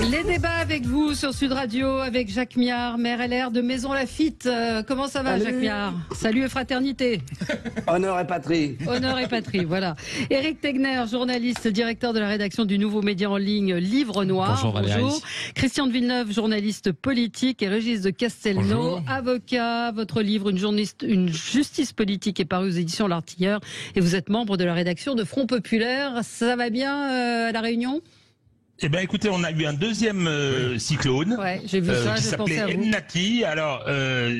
Les débats avec vous sur Sud Radio, avec Jacques Miard, maire LR de Maison Lafitte. Comment ça va, Jacques Miard? Salut et fraternité. Honneur et patrie. Honneur et patrie, voilà. Éric Tegner, journaliste, directeur de la rédaction du nouveau média en ligne Livre Noir. Bonjour. Christian de Villeneuve, journaliste politique, et Régis de Castelnau, avocat. Votre livre, une justice politique, est paru aux éditions L'Artilleur, et vous êtes membre de la rédaction de Front Populaire. Ça va bien à La Réunion? Eh bien, écoutez, on a eu un deuxième cyclone j'ai vu ça, qui s'appelait Ennati. Alors,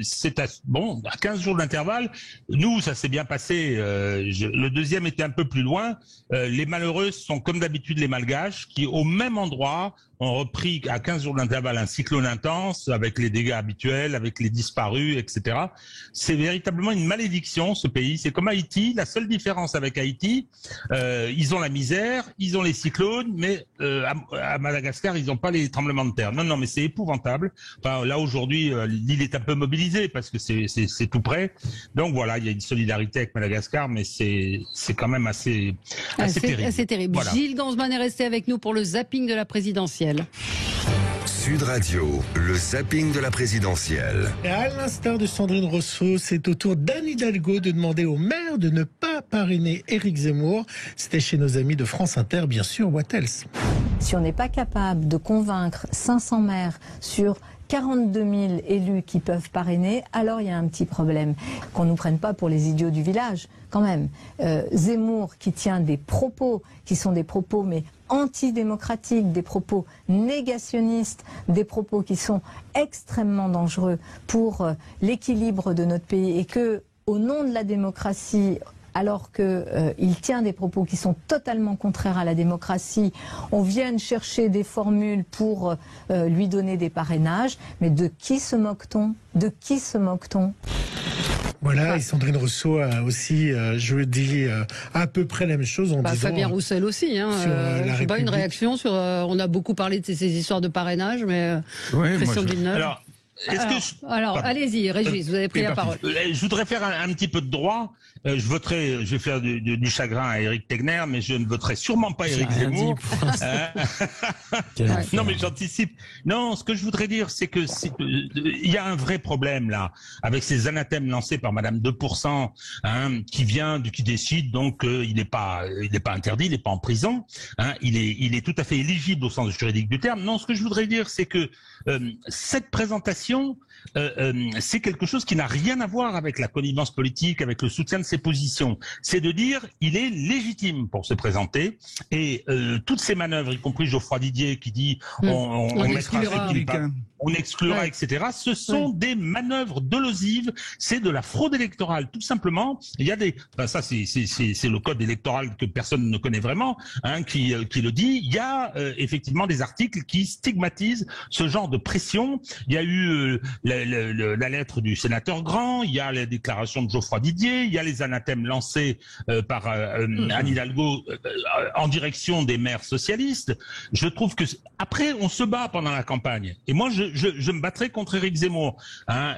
c'est à 15 jours d'intervalle. Nous, ça s'est bien passé. Le deuxième était un peu plus loin. Les malheureux sont, comme d'habitude, les malgaches qui, au même endroit, ont repris à 15 jours d'intervalle un cyclone intense avec les dégâts habituels, avec les disparus, etc. C'est véritablement une malédiction, ce pays. C'est comme Haïti. La seule différence avec Haïti, ils ont la misère, ils ont les cyclones, mais à Madagascar, ils n'ont pas les tremblements de terre. Non, mais c'est épouvantable. Enfin, là, aujourd'hui, l'île est un peu mobilisée parce que c'est tout près. Donc voilà, il y a une solidarité avec Madagascar, mais c'est quand même assez terrible. Assez terrible. Voilà. Gilles Gansman est resté avec nous pour le zapping de la présidentielle. Sud Radio, le zapping de la présidentielle. Et à l'instar de Sandrine Rousseau, c'est au tour d'Anne Hidalgo de demander au maire de ne pas parrainer Éric Zemmour. C'était chez nos amis de France Inter, bien sûr, what else? Si on n'est pas capable de convaincre 500 maires sur 42 000 élus qui peuvent parrainer, alors il y a un petit problème. Qu'on ne nous prenne pas pour les idiots du village, quand même. Zemmour qui tient des propos qui sont des propos mais antidémocratiques, des propos négationnistes, des propos qui sont extrêmement dangereux pour l'équilibre de notre pays, et que, au nom de la démocratie, alors qu'il tient des propos qui sont totalement contraires à la démocratie, on vienne chercher des formules pour lui donner des parrainages. Mais de qui se moque-t-on? De qui se moque-t-on? Voilà, et Sandrine Rousseau a aussi, je dis, à peu près la même chose en disant... Fabien Roussel aussi, je sais pas, une réaction sur... on a beaucoup parlé de ces histoires de parrainage, mais Christian Villeneuve... Alors, allez-y, Régis, vous avez pris la parole. Je voudrais faire un petit peu de droit. Je vais faire du chagrin à Éric Tegner, mais je ne voterai sûrement pas Éric Zemmour. Non, mais j'anticipe. Non, ce que je voudrais dire, c'est que il y a un vrai problème là, avec ces anathèmes lancés par Madame 2%, qui décide donc il n'est pas interdit, il n'est pas en prison, il est tout à fait éligible au sens juridique du terme. Non, ce que je voudrais dire, c'est que cette présentation, c'est quelque chose qui n'a rien à voir avec la connivence politique, avec le soutien de ses positions. C'est de dire, il est légitime pour se présenter, et toutes ces manœuvres, y compris Geoffroy Didier qui dit on exclura, etc. Ce sont des manœuvres dolosives, c'est de la fraude électorale, tout simplement. Il y a ça c'est le code électoral que personne ne connaît vraiment, qui le dit. Il y a effectivement des articles qui stigmatisent ce genre de pression. Il y a eu la lettre du sénateur Grand, il y a la déclaration de Geoffroy Didier, il y a les anathèmes lancés par Anne Hidalgo en direction des maires socialistes. Je trouve que après on se bat pendant la campagne, et moi je me battrai contre Éric Zemmour,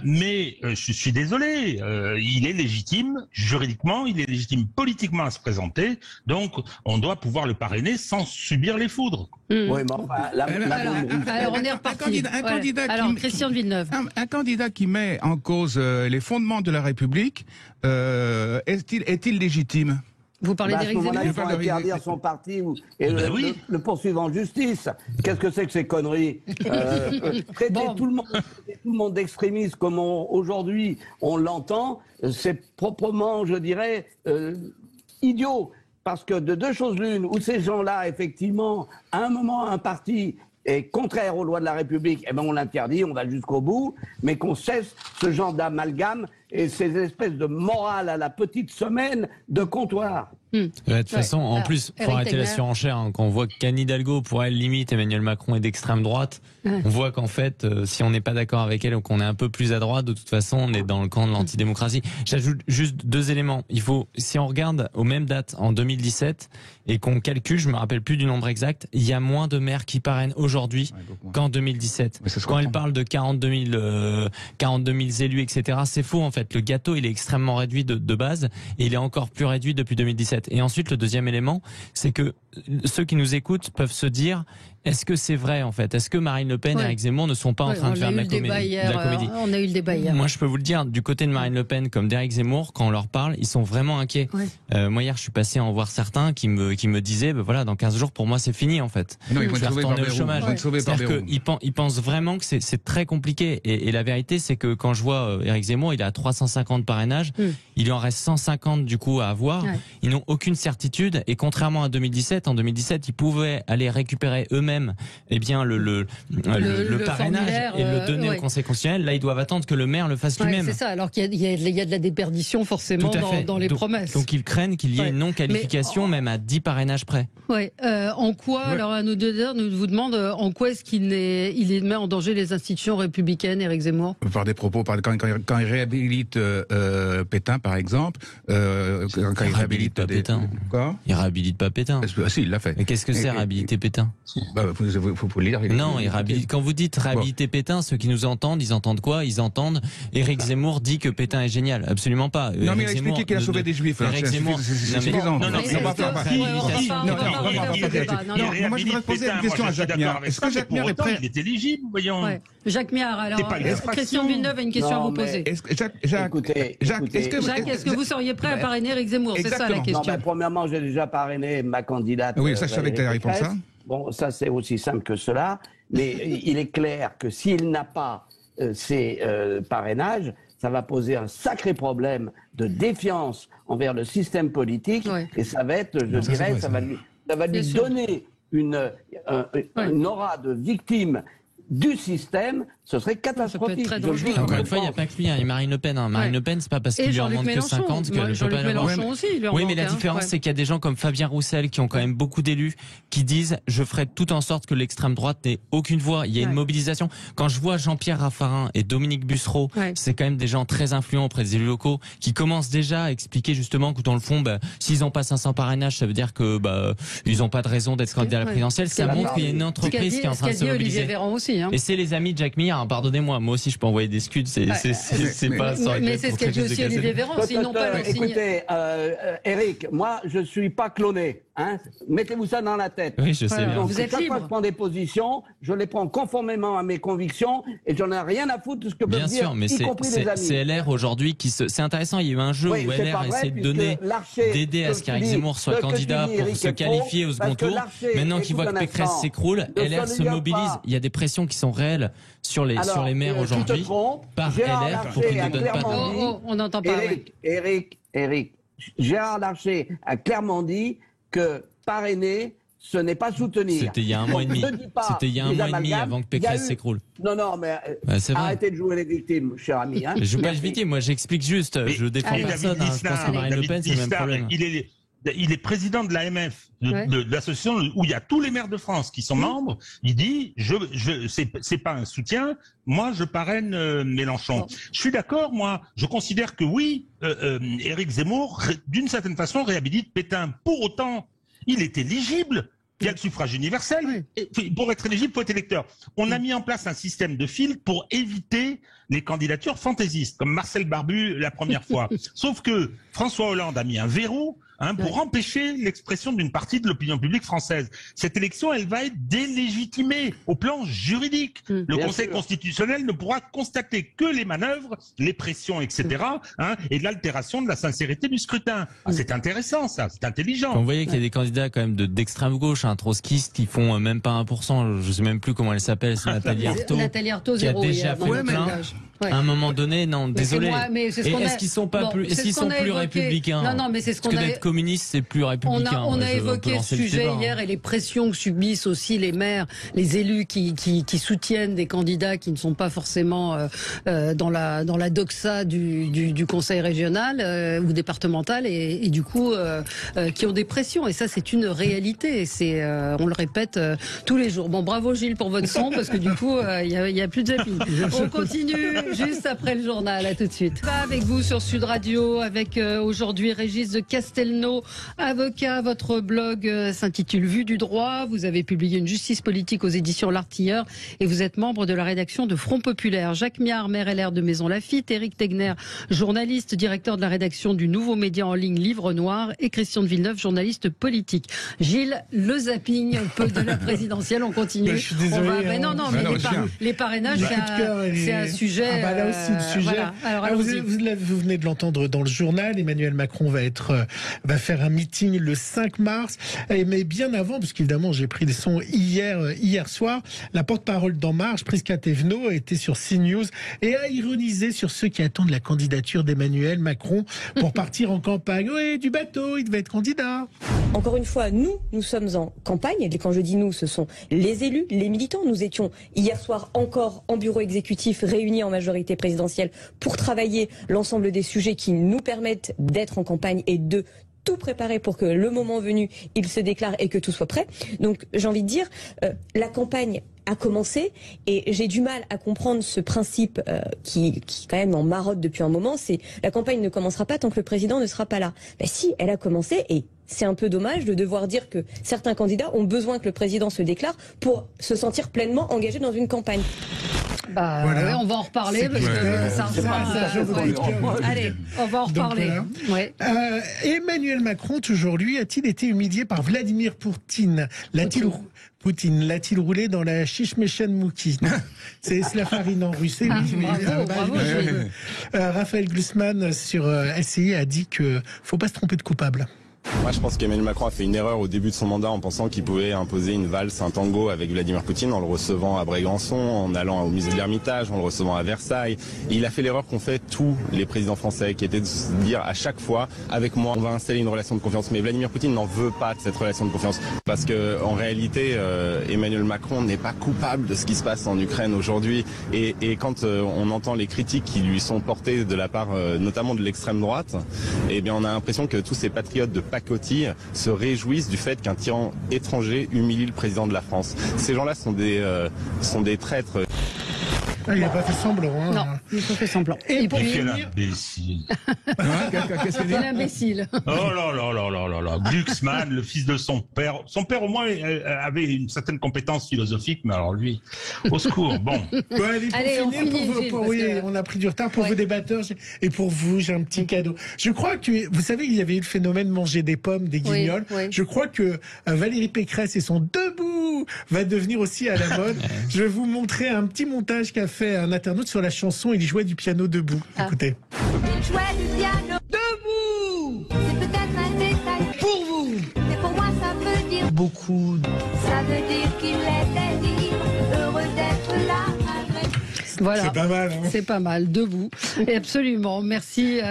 mais je suis désolé, il est légitime juridiquement, il est légitime politiquement à se présenter, donc on doit pouvoir le parrainer sans subir les foudres. Oui, mais enfin, alors on est reparti. Christian de Villeneuve. Un candidat qui met en cause les fondements de la République, est-il légitime? Vous parlez d'Éric Zemmour? Il faut interdire son parti et le poursuivre en justice. Qu'est-ce que c'est que ces conneries? Traiter tout le monde d'extrémiste comme aujourd'hui on l'entend, c'est proprement, je dirais, idiot. Parce que de deux choses l'une, où ces gens-là, effectivement, à un moment, un parti est contraire aux lois de la République, on l'interdit, on va jusqu'au bout, mais qu'on cesse ce genre d'amalgame et ces espèces de morale à la petite semaine de comptoir. De toute façon, en plus, il faut arrêter la surenchère. Quand on voit qu'Anne Hidalgo, pour elle, limite, Emmanuel Macron est d'extrême droite, on voit qu'en fait, si on n'est pas d'accord avec elle ou qu'on est un peu plus à droite, de toute façon, on est dans le camp de l'antidémocratie. J'ajoute juste deux éléments. Si on regarde aux mêmes dates, en 2017, et qu'on calcule, je me rappelle plus du nombre exact, il y a moins de maires qui parrainent aujourd'hui qu'en 2017. Quand elle parle de 42 000 élus, etc., c'est faux, en fait. Le gâteau, il est extrêmement réduit de base, et il est encore plus réduit depuis 2017. Et ensuite, le deuxième élément, c'est que ceux qui nous écoutent peuvent se dire, est-ce que c'est vrai en fait? Est-ce que Marine Le Pen et Éric Zemmour ne sont pas en train de faire de la comédie? On a eu le débat hier. Moi, je peux vous le dire, du côté de Marine Le Pen comme d'Éric Zemmour, quand on leur parle, ils sont vraiment inquiets. Moi, hier, je suis passé à en voir certains qui me disaient, voilà, dans 15 jours, pour moi, c'est fini en fait. Non, ils vont être sauvés par au chômage. C'est-à-dire qu'ils pensent vraiment que c'est très compliqué. Et la vérité, c'est que quand je vois Éric Zemmour, il est à 350 parrainages, il en reste 150 du coup à avoir. Ils n'ont aucune certitude. Et contrairement à 2017, en 2017, ils pouvaient aller récupérer eux-mêmes, eh bien, le parrainage et le donner au Conseil constitutionnel. Là, ils doivent attendre que le maire le fasse lui-même. C'est ça. Alors qu'il y a de la déperdition forcément dans les promesses. Donc ils craignent qu'il y ait une non-qualification, même à 10 parrainages près. En quoi, alors à nous deux, nous vous demande en quoi est-ce qu'il met en danger les institutions républicaines, Éric Zemmour? Par des propos, quand il réhabilite Pétain, par exemple, quand il réhabilite Pétain. Quoi? Il réhabilite pas Pétain. Si, il l'a fait. Mais qu'est-ce que c'est réhabiliter Pétain? Faut le lire. Non, quand vous dites réhabiliter Pétain, ceux qui nous entendent, ils entendent quoi? Ils entendent Éric Zemmour dit que Pétain est génial. Absolument pas. Non, mais il a expliqué qu'il a sauvé des Juifs. Éric Zemmour, c'est suffisant. Non, moi, je voudrais poser une question à Jacques Miard. Est-ce que Jacques Miard est prêt? Il est éligible, voyons. Jacques Miard, alors, Christian Villeneuve a une question à vous poser. Jacques, est-ce que vous seriez prêt à parrainer Éric Zemmour? C'est ça la question. Premièrement, j'ai déjà parrainages ma candidate. Oui, ça, je savais que tu allais répondre ça. Bon, ça, c'est aussi simple que cela. Mais il est clair que s'il n'a pas ces parrainages, ça va poser un sacré problème de défiance envers le système politique. Et ça va être, je dirais, ça va lui donner une aura de victime du système. Ce serait catastrophique. Encore une fois, il n'y a pas que lui, il y a Marine Le Pen. Marine Le Pen, c'est pas parce qu'il lui en manque que 50 qu'elle ne peut pas l'avoir. Oui, mais la différence, c'est qu'il y a des gens comme Fabien Roussel qui ont quand même beaucoup d'élus qui disent je ferai tout en sorte que l'extrême droite n'ait aucune voix. Il y a une mobilisation. Quand je vois Jean-Pierre Raffarin et Dominique Bussereau, c'est quand même des gens très influents auprès des élus locaux qui commencent déjà à expliquer justement que dans le fond, s'ils n'ont pas 500 parrainages, ça veut dire que ils n'ont pas de raison d'être candidats à la présidentielle. Ça montre qu'il y a une entreprise qui est en train de se mobiliser. Et c'est les amis de Jacques Miard. Pardonnez-moi, moi aussi je peux envoyer des scuds, c'est pas ça. Mais c'est ce qu'a dit aussi Olivier Véran, sinon pas le signer. Écoutez, Eric, moi je suis pas cloné, hein. Mettez-vous ça dans la tête. Oui, je sais bien. Donc, vous êtes libre. Chaque fois que je prends des positions, je les prends conformément à mes convictions et j'en ai rien à foutre de ce que peuvent dire, y compris les amis. C'est LR aujourd'hui qui c'est intéressant, il y a eu un jeu où LR a essayé d'aider à ce qu'Éric Zemmour soit candidat pour se qualifier au second tour. Maintenant qu'il voit que Pécresse s'écroule, LR se mobilise. Il y a des pressions qui sont réelles sur les maires aujourd'hui par LR pour qu'ils ne donnent pas de... On n'entend pas. Eric, Gérard Larcher a clairement dit que parrainer, ce n'est pas soutenir. C'était il y a un mois et demi. C'était il y a un mois et demi avant que Pécresse s'écroule. Non, mais arrêtez de jouer les victimes, cher ami. Hein. Je joue pas les victimes, moi j'explique juste. Je défends personne. Je pense que Marine Le Pen, c'est le même problème. Il est président de l'AMF, de l'association où il y a tous les maires de France qui sont membres. Il dit, c'est pas un soutien. Moi, je parraine Mélenchon. Je suis d'accord, moi. Je considère que oui, Éric Zemmour, d'une certaine façon, réhabilite Pétain. Pour autant, il est éligible. Il y a le suffrage universel. Et pour être éligible, il faut être électeur. On a mis en place un système de filtre pour éviter les candidatures fantaisistes, comme Marcel Barbu la première fois. Sauf que François Hollande a mis un verrou pour empêcher l'expression d'une partie de l'opinion publique française. Cette élection, elle va être délégitimée au plan juridique. Le Conseil constitutionnel ne pourra constater que les manœuvres, les pressions, etc., et l'altération de la sincérité du scrutin. C'est intéressant, ça, c'est intelligent. Quand vous voyez qu'il y a des candidats quand même d'extrême gauche, trotskistes, qui font même pas 1%, je sais même plus comment elle s'appelle, c'est Nathalie Arthaud, qui a déjà fait le plein. À un moment donné, non, désolé. Est-ce qu'ils sont pas plus, est-ce qu'ils sont plus républicains? Non, mais c'est ce qu'on a. D'être communiste, c'est plus républicain. On a évoqué ce sujet hier et les pressions que subissent aussi les maires, les élus qui soutiennent des candidats qui ne sont pas forcément dans la doxa du conseil régional ou départemental et du coup qui ont des pressions. Et ça, c'est une réalité. On le répète tous les jours. Bon, bravo Gilles pour votre son parce que du coup, il y a plus de zapping. On continue juste après le journal. À tout de suite. Avec vous sur Sud Radio avec aujourd'hui Régis de Castelnau. Castelnau, avocat. Votre blog s'intitule Vue du droit. Vous avez publié Une justice politique aux éditions L'Artilleur et vous êtes membre de la rédaction de Front Populaire. Jacques Miard, maire LR de Maison Lafitte, Éric Tegner, journaliste, directeur de la rédaction du nouveau média en ligne Livre Noir, et Christian de Villeneuve, journaliste politique. Gilles, le zapping de la présidentielle, on continue. Je suis désolé. Non, mais les parrainages, c'est un sujet. Là aussi, le sujet. Voilà. Alors, vous venez de l'entendre dans le journal. Emmanuel Macron va faire un meeting le 5 mars. Mais bien avant, parce qu'évidemment, j'ai pris des sons hier soir, la porte-parole d'En Marche, Prisca Thévenot, était sur CNews et a ironisé sur ceux qui attendent la candidature d'Emmanuel Macron pour partir en campagne. Oui, du bateau, il devait être candidat. Encore une fois, nous sommes en campagne. Et quand je dis nous, ce sont les élus, les militants. Nous étions hier soir encore en bureau exécutif réunis en majorité présidentielle pour travailler l'ensemble des sujets qui nous permettent d'être en campagne et de tout préparer pour que le moment venu, il se déclare et que tout soit prêt. Donc j'ai envie de dire, la campagne a commencé et j'ai du mal à comprendre ce principe qui quand même en marotte depuis un moment, c'est la campagne ne commencera pas tant que le président ne sera pas là. Ben si, elle a commencé et c'est un peu dommage de devoir dire que certains candidats ont besoin que le président se déclare pour se sentir pleinement engagé dans une campagne. Voilà. Ouais, on va en reparler parce que allez, on va en reparler. Donc, voilà. Emmanuel Macron, toujours lui, a-t-il été humilié par Vladimir Poutine? L'a-t-il roulé dans la chichméchen mouki? C'est la farine en russe. Bravo. Raphaël Glucksmann sur LCI a dit que faut pas se tromper de coupable. Moi, je pense qu'Emmanuel Macron a fait une erreur au début de son mandat en pensant qu'il pouvait imposer une valse, un tango avec Vladimir Poutine en le recevant à Brégançon, en allant au musée de l'Ermitage, en le recevant à Versailles. Et il a fait l'erreur qu'ont fait tous les présidents français, qui était de se dire à chaque fois, avec moi, on va installer une relation de confiance. Mais Vladimir Poutine n'en veut pas de cette relation de confiance. Parce que, en réalité, Emmanuel Macron n'est pas coupable de ce qui se passe en Ukraine aujourd'hui. Et quand on entend les critiques qui lui sont portées de la part, notamment de l'extrême droite, eh bien, on a l'impression que tous ces patriotes de pacotille se réjouissent du fait qu'un tyran étranger humilie le président de la France. Ces gens-là sont des traîtres. Il n'a pas fait semblant. Non, il n'a pas fait semblant. Et puis quel imbécile. Qu'est-ce que c'est l'imbécile? Oh là. Glucksmann, le fils de son père. Son père, au moins, avait une certaine compétence philosophique, mais alors lui, au secours. Bon. Allez, on finit, on a pris du retard pour vos débatteurs. Et pour vous, j'ai un petit cadeau. Je crois que, vous savez, il y avait eu le phénomène manger des pommes, des guignols. Oui. Je crois que Valérie Pécresse et son debout va devenir aussi à la mode. Je vais vous montrer un petit montage qu'a fait un internaute sur la chanson. Il jouait du piano debout. Écoutez. Il jouait du piano debout. C'est peut-être un détail pour vous, mais pour moi ça veut dire beaucoup. Ça veut dire qu'il était libre, heureux d'être là. Voilà. C'est pas mal. Hein, c'est pas mal, debout. Et absolument. Merci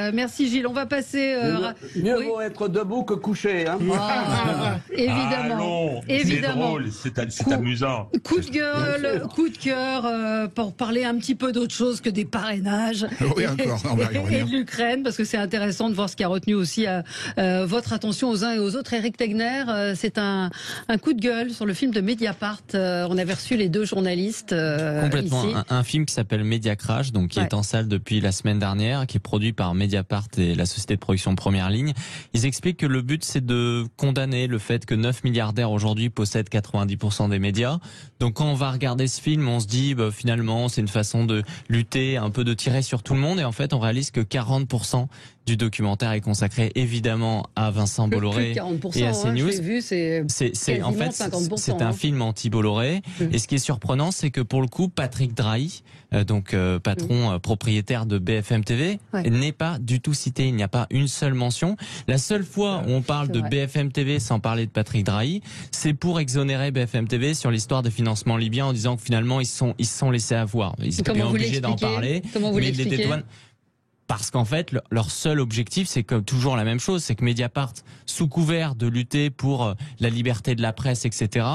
Gilles. On va passer. Mieux vaut être debout que couché. Hein. Évidemment. C'est drôle, c'est amusant. Coup de cœur pour parler un petit peu d'autre chose que des parrainages. Oui, encore. On va y revenir. Et de l'Ukraine, parce que c'est intéressant de voir ce qui a retenu aussi votre attention aux uns et aux autres. Éric Tegner, c'est un coup de gueule sur le film de Mediapart. On avait reçu les deux journalistes. Complètement. Ici. Un film qui s'appelle Media Crash, donc qui est en salle depuis la semaine dernière, qui est produit par Mediapart et la société de production Première Ligne. Ils expliquent que le but, c'est de condamner le fait que 9 milliardaires aujourd'hui possèdent 90% des médias. Donc quand on va regarder ce film, on se dit finalement c'est une façon de lutter, un peu de tirer sur tout le monde, et en fait on réalise que 40% du documentaire est consacré évidemment à Vincent Bolloré et à CNews. C'est en fait 50%, c'est un film anti-Bolloré. Et ce qui est surprenant, c'est que pour le coup, Patrick Drahi, patron propriétaire de BFM TV, n'est pas du tout cité. Il n'y a pas une seule mention. La seule fois où on parle de BFM TV sans parler de Patrick Drahi, c'est pour exonérer BFM TV sur l'histoire des financements libyens en disant que finalement ils se sont laissés avoir. Ils étaient bien obligés d'en parler, mais ils les dédouanent. Parce qu'en fait, leur seul objectif, c'est comme toujours la même chose, c'est que Mediapart, sous couvert de lutter pour la liberté de la presse, etc.,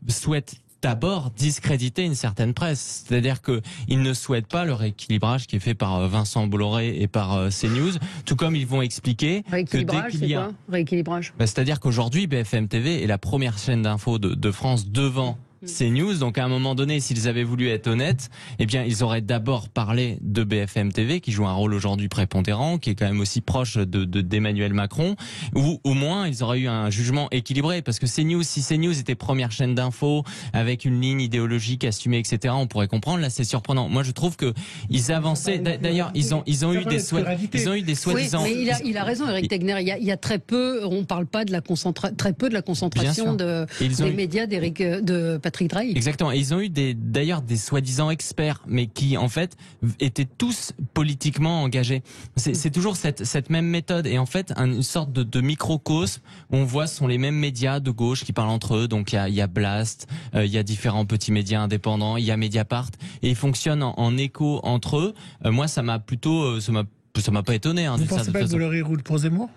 souhaite d'abord discréditer une certaine presse. C'est-à-dire qu'ils ne souhaitent pas le rééquilibrage qui est fait par Vincent Bolloré et par CNews, tout comme ils vont expliquer que dès qu'il y a... Rééquilibrage. C'est-à-dire qu'aujourd'hui, BFM TV est la première chaîne d'info de France devant CNews. Donc à un moment donné, s'ils avaient voulu être honnêtes, eh bien ils auraient d'abord parlé de BFM TV, qui joue un rôle aujourd'hui prépondérant, qui est quand même aussi proche d'Emmanuel Macron, ou au moins ils auraient eu un jugement équilibré. Parce que CNews, si CNews était première chaîne d'info avec une ligne idéologique assumée, etc., on pourrait comprendre. Là, c'est surprenant. Moi, je trouve que ils avançaient. D'ailleurs, ils ont eu des soi-disant. Oui, mais il a raison, Éric Tegner. Il y a très peu. On parle pas de la concentration des médias de Patrick Drahi. Exactement. Et ils ont eu d'ailleurs des soi-disant experts, mais qui en fait étaient tous politiquement engagés. C'est toujours cette même méthode. Et en fait, une sorte de microcosme où on voit ce sont les mêmes médias de gauche qui parlent entre eux. Donc il y a Blast, il y a différents petits médias indépendants, il y a Mediapart, et ils fonctionnent en écho entre eux. Moi, ça m'a plutôt, ça m'a pas étonné. Vous pensez pas que Bolloré roule pour Zemmour ?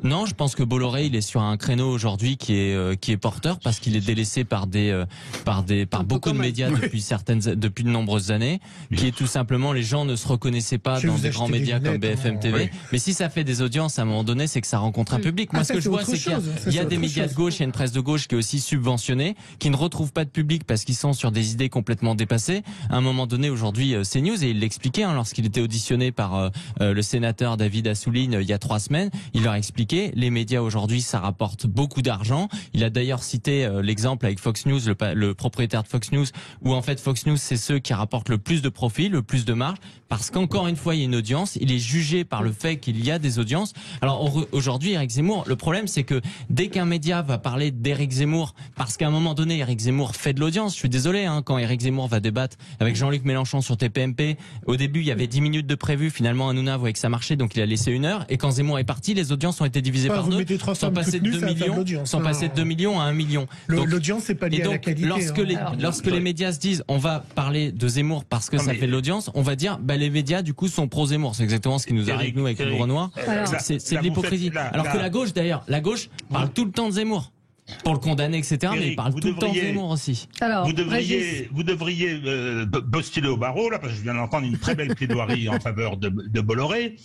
Non, je pense que Bolloré, il est sur un créneau aujourd'hui qui est porteur, parce qu'il est délaissé par beaucoup de médias depuis de nombreuses années, qui est tout simplement, les gens ne se reconnaissaient pas dans des grands médias comme BFM TV. Mais si ça fait des audiences, à un moment donné, c'est que ça rencontre un public. Moi, ce que je vois, c'est qu'il y a des médias de gauche, il y a une presse de gauche qui est aussi subventionnée, qui ne retrouve pas de public parce qu'ils sont sur des idées complètement dépassées. À un moment donné, aujourd'hui, CNews, et il l'expliquait, lorsqu'il était auditionné par le sénateur David Assouline il y a 3 semaines, il leur expliquait, les médias aujourd'hui, ça rapporte beaucoup d'argent. Il a d'ailleurs cité l'exemple avec Fox News, le propriétaire de Fox News, où en fait Fox News, c'est ceux qui rapportent le plus de profit, le plus de marge, parce qu'encore une fois, il y a une audience. Il est jugé par le fait qu'il y a des audiences. Alors aujourd'hui, Éric Zemmour, le problème, c'est que dès qu'un média va parler d'Éric Zemmour, parce qu'à un moment donné, Éric Zemmour fait de l'audience. Je suis désolé, quand Éric Zemmour va débattre avec Jean-Luc Mélenchon sur TPMP, au début, il y avait 10 minutes de prévu. Finalement, Hanouna voyait que ça marchait, donc il a laissé 1 heure. Et quand Zemmour est parti, les audiences ont été divisées par 2, sans passer de 2 millions à 1 million. L'audience, c'est pas lié à la qualité. Lorsque les médias se disent, on va parler de Zemmour parce que ça fait de l'audience, on va dire, les médias, du coup, sont pro-Zemmour. C'est exactement ce qui nous arrive, nous, avec le Livre Noir. C'est de l'hypocrisie. Alors que la gauche parle tout le temps de Zemmour. Pour le condamner, etc. Eric, mais il parle tout le temps de Zemmour aussi. Alors, vous devriez postuler au barreau, là, parce que je viens d'entendre une très belle plaidoirie en faveur de Bolloré.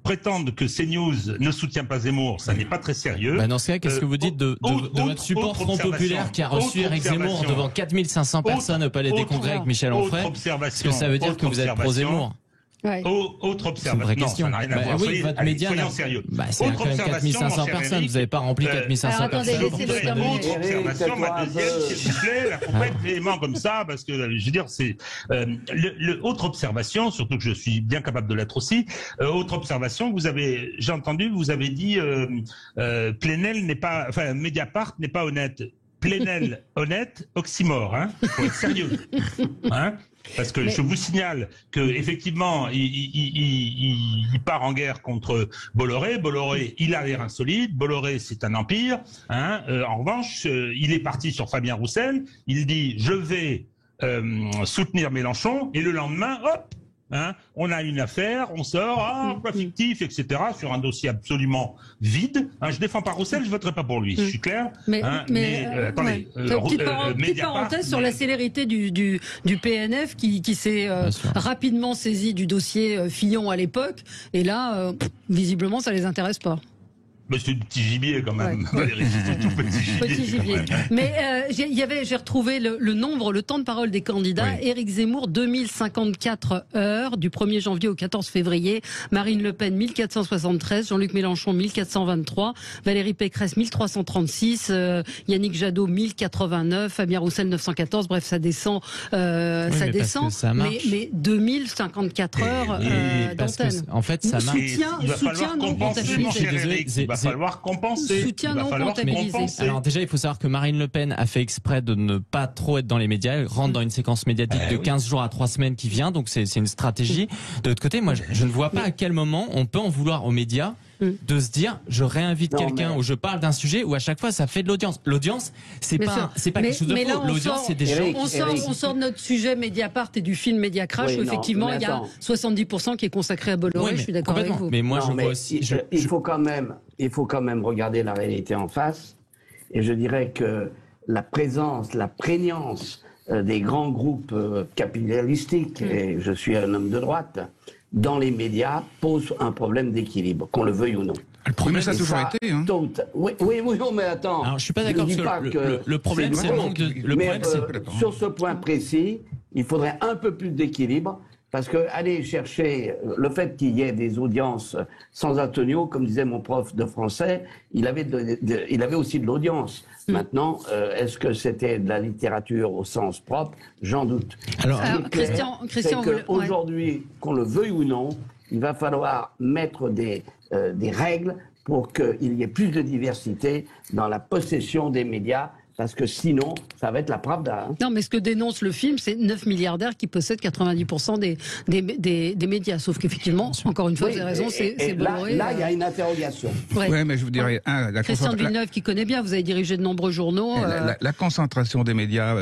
Prétendre que CNews ne soutient pas Zemmour, ça n'est pas très sérieux. Dans ce cas, qu'est-ce que vous dites de votre support Front Populaire qui a reçu Éric Zemmour devant 4500 personnes au Palais des Congrès avec Michel Onfray? Est-ce que ça veut dire que vous êtes pro-Zemmour? Ouais. Autre observation. Non, ça n'a rien à voir. Oui, votre média, soyons sérieux. C'est quand même 4500 personnes. Vous n'avez pas rempli 4500 personnes. Autre observation, ma deuxième, s'il vous plaît, la complète véhément comme ça, parce que, je veux dire, c'est, autre observation, surtout que je suis bien capable de l'être aussi, autre observation, j'ai entendu, vous avez dit, Plenel n'est pas, enfin, Mediapart n'est pas honnête. Plenel, honnête, oxymore, faut être sérieux, Parce que je vous signale que effectivement, il part en guerre contre Bolloré. Bolloré, il a l'air insolite. Bolloré, c'est un empire. En revanche, il est parti sur Fabien Roussel. Il dit, je vais soutenir Mélenchon. Et le lendemain, hop, on a une affaire, on sort, emploi fictif, etc., sur un dossier absolument vide. Je défends pas Roussel, je voterai pas pour lui, je suis clair. Attendez, petite parenthèse sur la célérité du PNF qui s'est rapidement saisi du dossier Fillon à l'époque, et là, visiblement, ça les intéresse pas. Mais c'est du petit gibier quand même. Valérie, c'est tout petit gibier. Mais j'ai retrouvé le temps de parole des candidats. Oui. Éric Zemmour, 2054 heures du 1er janvier au 14 février. Marine Le Pen, 1473. Jean-Luc Mélenchon, 1423. Valérie Pécresse, 1336. Yannick Jadot, 1089. Fabien Roussel, 914. Bref, ça descend. Ça descend. Mais 2054 heures d'antenne. En fait, ça marche. Soutien non comptabilisé. Il va falloir compenser. Soutien non comptabilisé. Alors déjà, il faut savoir que Marine Le Pen a fait exprès de ne pas trop être dans les médias. Elle rentre dans une séquence médiatique de 15 jours à 3 semaines qui vient. Donc c'est une stratégie. De l'autre côté, moi, je ne vois pas à quel moment on peut en vouloir aux médias de se dire je réinvite quelqu'un ou je parle d'un sujet où à chaque fois ça fait de l'audience. L'audience, c'est pas quelque chose de faux. L'audience, c'est des gens. On sort de notre sujet Mediapart et du film Media Crash où effectivement il y a 70% qui est consacré à Bolloré. Je suis d'accord avec vous. Mais moi je vois aussi. Il faut quand même regarder la réalité en face. Et je dirais que la présence, la prégnance des grands groupes capitalistiques, et je suis un homme de droite, dans les médias pose un problème d'équilibre, qu'on le veuille ou non. Le problème, ça a toujours été. Hein. Oui, mais attends. Alors, je suis pas d'accord que le problème, c'est le manque de. Le problème, sur ce point précis, il faudrait un peu plus d'équilibre. Parce que aller chercher le fait qu'il y ait des audiences sans Antonio, comme disait mon prof de français, il avait aussi de l'audience. Maintenant, est-ce que c'était de la littérature au sens propre? J'en doute. Alors Christian, aujourd'hui, qu'on le veuille ou non, il va falloir mettre des règles pour qu'il y ait plus de diversité dans la possession des médias. Parce que sinon, ça va être la pravda. Hein. Non, mais ce que dénonce le film, c'est 9 milliardaires qui possèdent 90% des médias. Sauf qu'effectivement, encore une fois, vous avez raison, c'est Bolloré. Là, il y a une interrogation. Oui, mais je vous dirais... Christian Villeneuve, qui connaît bien, vous avez dirigé de nombreux journaux. La concentration des médias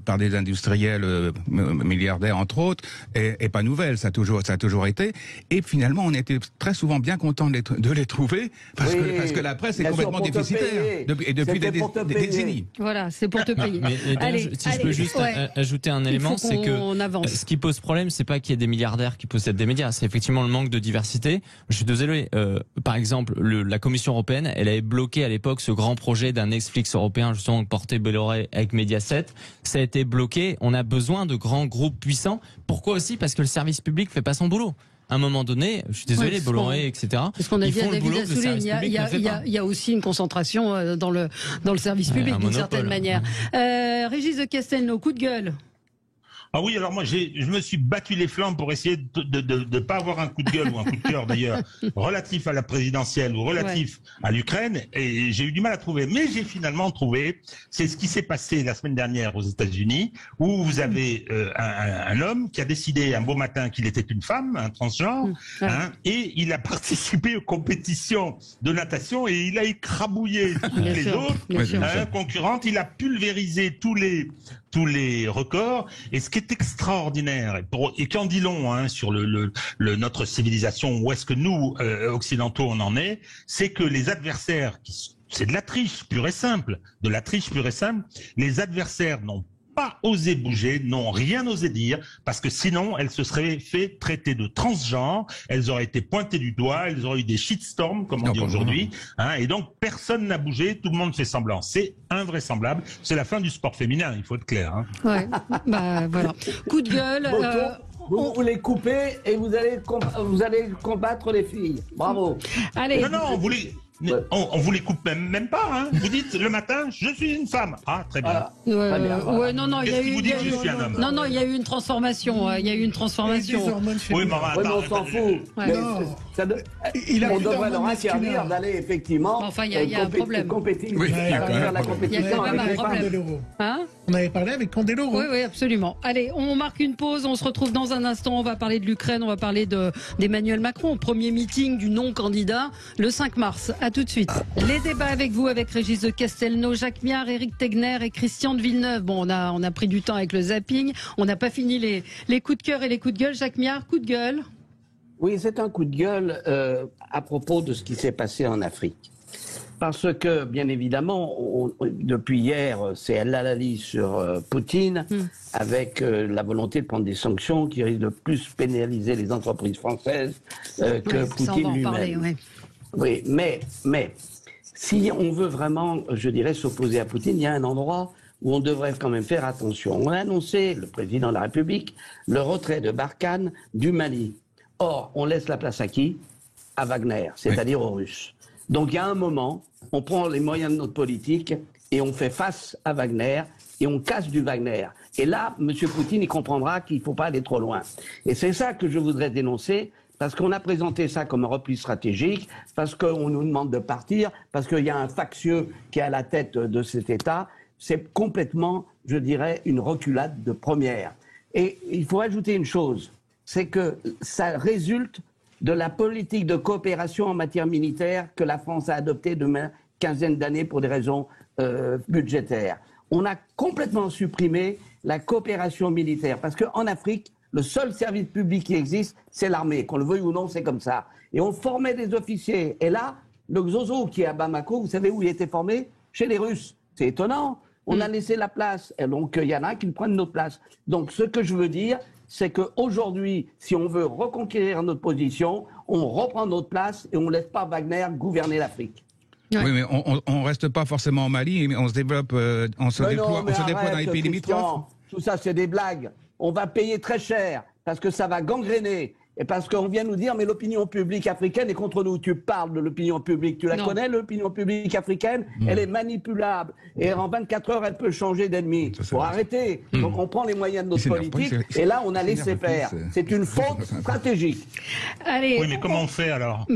par des industriels milliardaires, entre autres, est pas nouvelle. Ça a toujours été. Et finalement, on était très souvent bien contents de les trouver, parce que la presse est complètement déficitaire. Depuis des décennies. Voilà, c'est pour te payer. Si je peux juste ajouter un élément, c'est que ce qui pose problème, c'est pas qu'il y ait des milliardaires qui possèdent des médias, c'est effectivement le manque de diversité. Je suis désolé, par exemple, la Commission européenne, elle avait bloqué à l'époque ce grand projet d'un Netflix européen, justement, porté Bolloré avec Mediaset. Ça a été bloqué. On a besoin de grands groupes puissants. Pourquoi aussi? Parce que le service public fait pas son boulot. À un moment donné, je suis désolé, Bolloré, etc. Parce qu'on a dit à David Assouline, il y a aussi une concentration dans le service public, d'une certaine manière. Régis de Castelnau, coup de gueule. Ah oui, alors moi, je me suis battu les flancs pour essayer de pas avoir un coup de gueule ou un coup de cœur d'ailleurs relatif à la présidentielle ou relatif à l'Ukraine, et j'ai eu du mal à trouver. Mais j'ai finalement trouvé, c'est ce qui s'est passé la semaine dernière aux États-Unis, où vous avez un homme qui a décidé un beau matin qu'il était une femme, un transgenre, et il a participé aux compétitions de natation et il a écrabouillé toutes les autres concurrentes. Il a pulvérisé tous les records, et ce qui est extraordinaire et qui en dit long sur notre civilisation, où est-ce que nous occidentaux on en est, c'est que les adversaires, c'est de la triche pure et simple, les adversaires n'ont pas osé bouger, n'ont rien osé dire, parce que sinon elles se seraient fait traiter de transgenres, elles auraient été pointées du doigt, elles auraient eu des shitstorms, comme on dit aujourd'hui, et donc personne n'a bougé, tout le monde fait semblant. C'est invraisemblable, c'est la fin du sport féminin, il faut être clair. Ouais, voilà. Coup de gueule. Vous les coupez et vous allez combattre les filles. Bravo. Allez. Non, on vous les coupe même pas. Vous dites le matin, je suis une femme. Ah, très bien. Non, il y a eu. Je suis un homme. Non, il y a eu une transformation. Oui, mais on s'en fout. On devrait leur interdire d'aller effectivement. Enfin, il y a un problème. Il y a quand même un problème. On avait parlé avec Candeloro. Oui, absolument. Allez, on marque une pause. On se retrouve dans un instant. On va parler de l'Ukraine. On va parler d'Emmanuel Macron. Premier meeting du non-candidat le 5 mars. À tout de suite. Les débats avec vous, avec Régis de Castelnau, Jacques Miard, Éric Tegner et Christian de Villeneuve. Bon, on a pris du temps avec le zapping. On n'a pas fini les coups de cœur et les coups de gueule. Jacques Miard, coup de gueule. Oui, c'est un coup de gueule à propos de ce qui s'est passé en Afrique. Parce que, bien évidemment, depuis hier, c'est El Halali sur Poutine, avec la volonté de prendre des sanctions qui risquent de plus pénaliser les entreprises françaises que Poutine lui-même. Oui, mais si on veut vraiment, je dirais, s'opposer à Poutine, il y a un endroit où on devrait quand même faire attention. On a annoncé, le président de la République, le retrait de Barkhane du Mali. Or, on laisse la place à qui? À Wagner, c'est-à-dire aux Russes. Donc, il y a un moment, on prend les moyens de notre politique et on fait face à Wagner et on casse du Wagner. Et là, M. Poutine, il comprendra qu'il ne faut pas aller trop loin. Et c'est ça que je voudrais dénoncer, parce qu'on a présenté ça comme un repli stratégique, parce qu'on nous demande de partir, parce qu'il y a un factieux qui est à la tête de cet État. C'est complètement, je dirais, une reculade de première. Et il faut ajouter une chose, c'est que ça résulte de la politique de coopération en matière militaire que la France a adoptée depuis une quinzaine d'années pour des raisons budgétaires. On a complètement supprimé la coopération militaire, parce qu'en Afrique, le seul service public qui existe, c'est l'armée. Qu'on le veuille ou non, c'est comme ça. Et on formait des officiers. Et là, le Xozo qui est à Bamako, vous savez où il était formé? Chez les Russes. C'est étonnant. On a laissé la place. Et donc, il y en a qui prennent notre place. Donc, ce que je veux dire, c'est qu'aujourd'hui, si on veut reconquérir notre position, on reprend notre place et on ne laisse pas Wagner gouverner l'Afrique. Ouais. Oui, mais on reste pas forcément au Mali, mais on se développe, on se déploie dans les pays limitrophes. Tout ça, c'est des blagues. On va payer très cher parce que ça va gangréner. Et parce qu'on vient nous dire, mais l'opinion publique africaine est contre nous. Tu parles de l'opinion publique. Tu la connais, l'opinion publique africaine? Elle est manipulable. Et en 24 heures, elle peut changer d'ennemi. Il faut arrêter. Donc on prend les moyens de notre politique. Et là, on a laissé faire. C'est une faute stratégique. Allez, oui, mais comment on fait alors?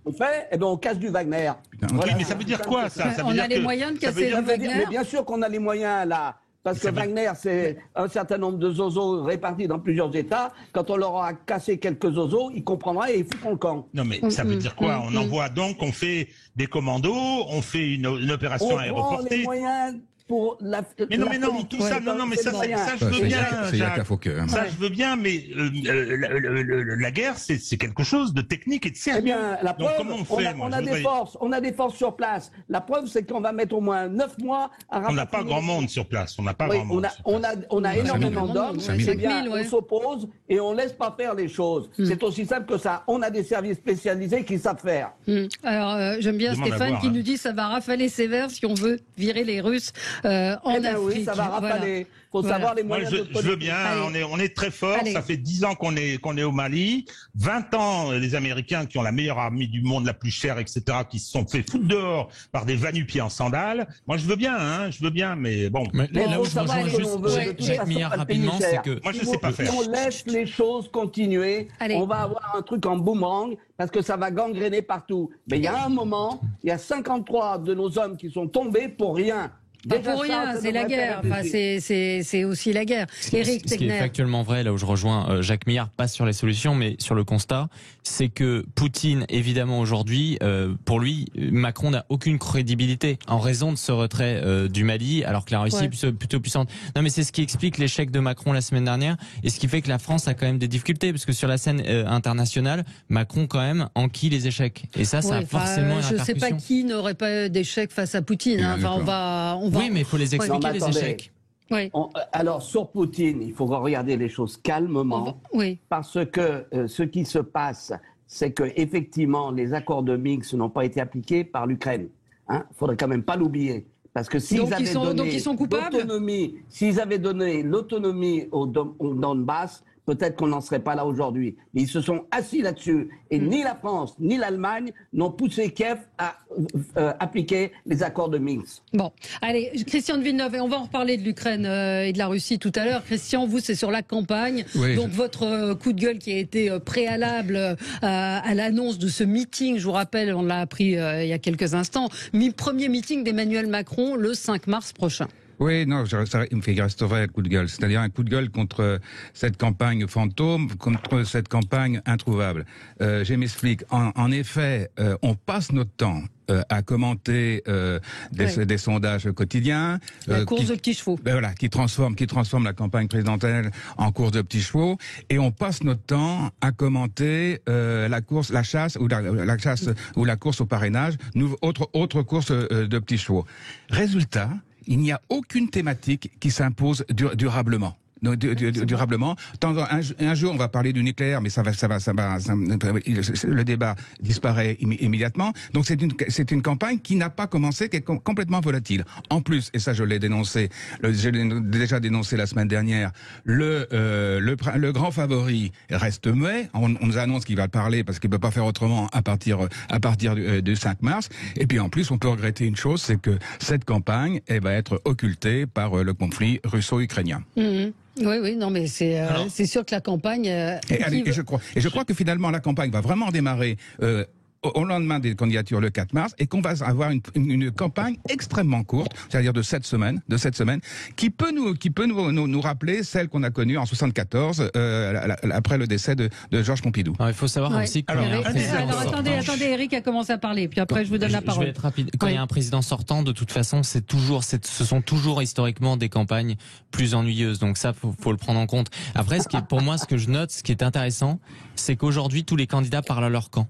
On fait, eh ben, on casse du Wagner. Voilà. Oui, mais ça veut dire quoi, ça? On a les moyens de casser le Wagner? Mais bien sûr qu'on a les moyens, là. Parce que Wagner, c'est un certain nombre de zozos répartis dans plusieurs États. Quand on leur a cassé quelques zozos, ils comprendront et ils foutent le camp. Non, mais ça veut dire quoi? On envoie donc, on fait des commandos, on fait une opération aéroportée. On prend les moyens pour la. Mais non, tout ça, mais ça, je veux bien. Ça, je veux bien, mais la guerre, c'est quelque chose de technique et de sérieux. Eh bien, la preuve, on a des forces sur place. La preuve, c'est qu'on va mettre au moins 9 mois à rapatrier. On n'a pas grand monde sur place. On n'a pas grand monde. On a énormément d'hommes. C'est bien, on s'oppose et on laisse pas faire les choses. C'est aussi simple que ça. On a des services spécialisés qui savent faire. Alors, j'aime bien Stéphane qui nous dit ça va rafaler sévère si on veut virer les Russes en Afrique. Oui, ça va rafaler. Faut savoir les moyens de je veux bien, on est très fort. Ça fait 10 ans qu'on est au Mali. 20 ans, les Américains qui ont la meilleure armée du monde, la plus chère, etc., qui se sont fait foutre dehors par des va-nu-pieds en sandales. Moi, je veux bien, mais bon. Mais là où je rejoins juste Jacques Millard rapidement, c'est que... Moi, je sais pas faire. Si on laisse les choses continuer, on va avoir un truc en boomerang, parce que ça va gangréner partout. Mais il y a un moment, il y a 53 de nos hommes qui sont tombés pour rien. Pas pour rien, c'est la guerre. Enfin, c'est aussi la guerre. Éric Tegner. Ce qui est factuellement vrai, là où je rejoins Jacques Millard, pas sur les solutions, mais sur le constat, c'est que Poutine, évidemment, aujourd'hui, pour lui, Macron n'a aucune crédibilité en raison de ce retrait du Mali, alors que la Russie est plutôt puissante. Non, mais c'est ce qui explique l'échec de Macron la semaine dernière, et ce qui fait que la France a quand même des difficultés, parce que sur la scène internationale, Macron, quand même, enquille les échecs. Et ça a forcément une répercussion. Je sais pas qui n'aurait pas d'échec face à Poutine. Enfin, oui, mais il faut les expliquer, les échecs. Oui. Alors, sur Poutine, il faut regarder les choses calmement, parce que ce qui se passe, c'est que effectivement, les accords de Minsk n'ont pas été appliqués par l'Ukraine. Il faudrait quand même pas l'oublier. Parce que s'ils avaient donné l'autonomie au Donbass, peut-être qu'on n'en serait pas là aujourd'hui. Mais ils se sont assis là-dessus. Et ni la France, ni l'Allemagne n'ont poussé Kiev à appliquer les accords de Minsk. Bon, allez, Christian de Villeneuve, et on va en reparler de l'Ukraine et de la Russie tout à l'heure. Christian, vous, c'est sur la campagne. Oui. Donc, votre coup de gueule qui a été préalable à l'annonce de ce meeting, je vous rappelle, on l'a appris il y a quelques instants, premier meeting d'Emmanuel Macron le 5 mars prochain. Oui, non, il me resterait un coup de gueule. C'est-à-dire un coup de gueule contre cette campagne fantôme, contre cette campagne introuvable. Je m'explique. En effet, on passe notre temps à commenter des sondages quotidiens. La course de petits chevaux. Voilà, qui transforme la campagne présidentielle en course de petits chevaux. Et on passe notre temps à commenter la chasse ou la course au parrainage, autre course de petits chevaux. Résultat, il n'y a aucune thématique qui s'impose durablement. Durablement. Un jour, on va parler du nucléaire, mais le débat disparaît immédiatement. Donc c'est une campagne qui n'a pas commencé, qui est complètement volatile. En plus, et ça je l'ai dénoncé, déjà dénoncé la semaine dernière, le grand favori reste muet. On nous annonce qu'il va parler parce qu'il peut pas faire autrement à partir du 5 mars. Et puis en plus, on peut regretter une chose, c'est que cette campagne, elle va être occultée par le conflit russo-ukrainien. Oui, non, mais c'est sûr que la campagne. Et je crois que finalement la campagne va vraiment démarrer au lendemain des candidatures le 4 mars, et qu'on va avoir une campagne extrêmement courte, c'est-à-dire de 7 semaines, qui peut nous rappeler celle qu'on a connue en 74, après le décès de Georges Pompidou. Alors, il faut savoir aussi que attendez, Eric a commencé à parler, puis après je vous donne la parole. Je vais être rapide. Quand il y a un président sortant, de toute façon, ce sont toujours historiquement des campagnes plus ennuyeuses. Donc ça, faut le prendre en compte. Après, pour moi, ce que je note, ce qui est intéressant, c'est qu'aujourd'hui, tous les candidats parlent à leur camp.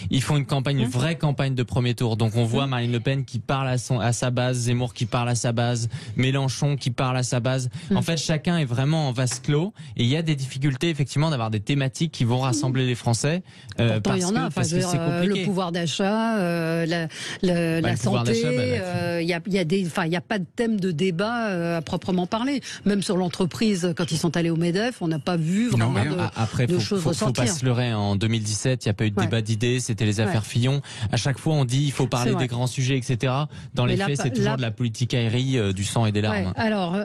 Ils font une vraie campagne de premier tour. Donc on voit Marine Le Pen qui parle à sa base, Zemmour qui parle à sa base, Mélenchon qui parle à sa base. En fait, chacun est vraiment en vase clos et il y a des difficultés effectivement d'avoir des thématiques qui vont rassembler les Français. Pourtant, il y en a. Parce que c'est compliqué. Le pouvoir d'achat, la santé. Il y a pas de thème de débat à proprement parler. Même sur l'entreprise, quand ils sont allés au MEDEF, on n'a pas vu vraiment de choses ressortir. Faut pas se leurrer. En 2017, il n'y a pas eu de débat d'idées. C'était les affaires Fillon. À chaque fois, on dit il faut parler des grands sujets, etc. Dans les faits, c'est toujours de la politique aérie, du sang et des larmes. Alors,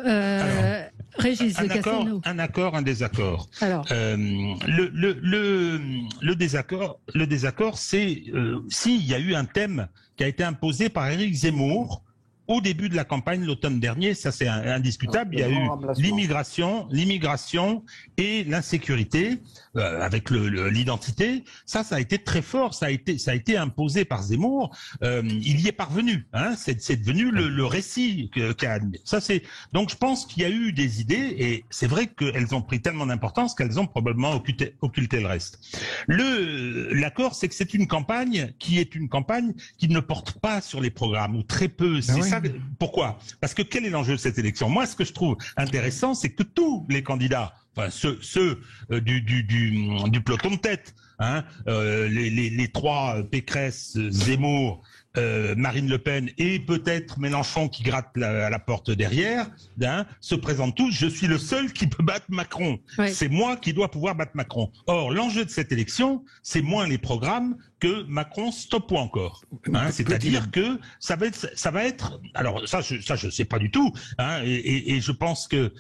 Régis de Castelnau. Un accord, un désaccord. Alors. Le désaccord, c'est s'il y a eu un thème qui a été imposé par Éric Zemmour au début de la campagne l'automne dernier, ça c'est indiscutable. Il y a eu l'immigration et l'insécurité avec l'identité. Ça a été très fort. Ça a été imposé par Zemmour. Il y est parvenu. Hein, c'est devenu le récit ça c'est. Donc je pense qu'il y a eu des idées et c'est vrai qu'elles ont pris tellement d'importance qu'elles ont probablement occulté le reste. L'accord, c'est que c'est une campagne qui ne porte pas sur les programmes ou très peu. C'est ça. Pourquoi ? Parce que quel est l'enjeu de cette élection ? Moi, ce que je trouve intéressant, c'est que tous les candidats, enfin ceux du peloton de tête, hein, les trois Pécresse, Zemmour, Marine Le Pen et peut-être Mélenchon qui gratte à la porte derrière, hein, se présentent tous. Je suis le seul qui peut battre Macron. Oui. C'est moi qui dois pouvoir battre Macron. Or, l'enjeu de cette élection, c'est moins les programmes que Macron stoppe ou encore. Hein, c'est-à-dire que ça va être. Alors ça je sais pas du tout. Hein, et je pense que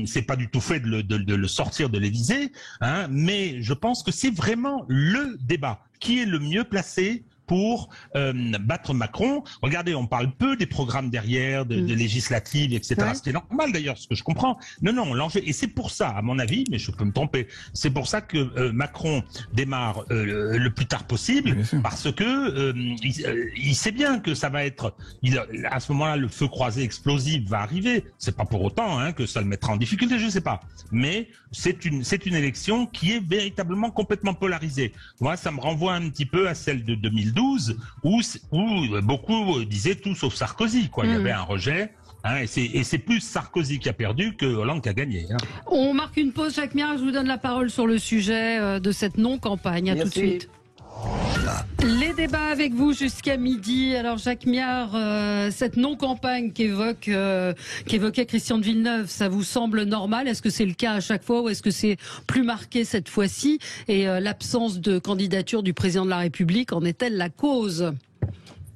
c'est pas du tout fait de le sortir de l'Élysée. Hein, mais je pense que c'est vraiment le débat qui est le mieux placé pour battre Macron. Regardez, on parle peu des programmes derrière, de législatives, etc. Ouais. C'était normal d'ailleurs, ce que je comprends. Non, l'enjeu, et c'est pour ça, à mon avis, mais je peux me tromper, c'est pour ça que Macron démarre le plus tard possible, parce que il sait bien que ça va être, à ce moment-là, le feu croisé explosif va arriver. C'est pas pour autant que ça le mettra en difficulté, je sais pas. Mais c'est une élection qui est véritablement complètement polarisée. Moi, ça me renvoie un petit peu à celle de 2012, où beaucoup disaient tout sauf Sarkozy, quoi. Il y avait un rejet. Hein, et c'est plus Sarkozy qui a perdu que Hollande qui a gagné. Hein. On marque une pause, Jacques Miard. Je vous donne la parole sur le sujet de cette non-campagne. À tout de suite. Les débats avec vous jusqu'à midi. Alors Jacques Miard, cette non-campagne qu'évoquait Christian de Villeneuve, ça vous semble normal ? Est-ce que c'est le cas à chaque fois ou est-ce que c'est plus marqué cette fois-ci ? Et l'absence de candidature du président de la République en est-elle la cause ?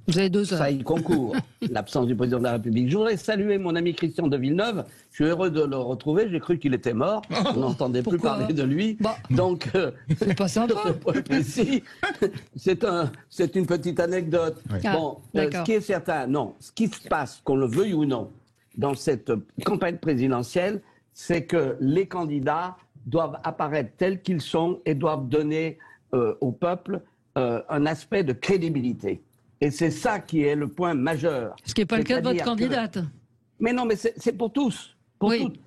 Vous avez 2 heures. Ça y concourt, l'absence du président de la République. Je voudrais saluer mon ami Christian de Villeneuve. Je suis heureux de le retrouver. J'ai cru qu'il était mort. On n'entendait plus parler de lui. Donc, c'est pas sympa. Sur ce point précis, c'est une petite anecdote. Oui. Bon, ce qui est certain, ce qui se passe, qu'on le veuille ou non, dans cette campagne présidentielle, c'est que les candidats doivent apparaître tels qu'ils sont et doivent donner au peuple un aspect de crédibilité. Et c'est ça qui est le point majeur. Ce qui n'est pas le cas de votre candidate. Mais non, mais c'est pour tous.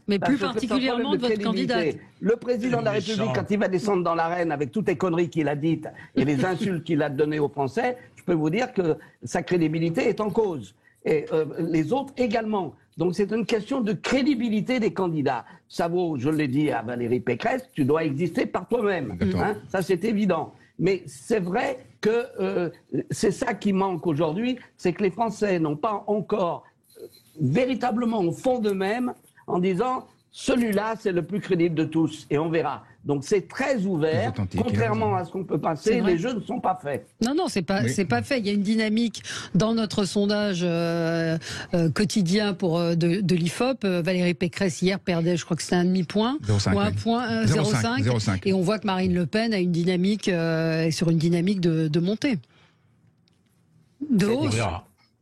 Mais plus particulièrement de votre candidate. Le président de la République, quand il va descendre dans l'arène avec toutes les conneries qu'il a dites et les insultes qu'il a données aux Français, je peux vous dire que sa crédibilité est en cause. Et les autres également. Donc c'est une question de crédibilité des candidats. Ça vaut, je l'ai dit à Valérie Pécresse, tu dois exister par toi-même. Hein, ça c'est évident. Mais c'est vrai que c'est ça qui manque aujourd'hui, c'est que les Français n'ont pas encore véritablement au fond d'eux-mêmes en disant celui-là c'est le plus crédible de tous et on verra. Donc c'est très ouvert, contrairement à ce qu'on peut penser, les jeux ne sont pas faits. Non, c'est pas fait. Il y a une dynamique dans notre sondage quotidien de l'IFOP. Valérie Pécresse hier perdait, je crois que c'était un demi-point, 0,5. Et on voit que Marine Le Pen a une dynamique, est sur une dynamique de montée, de hausse.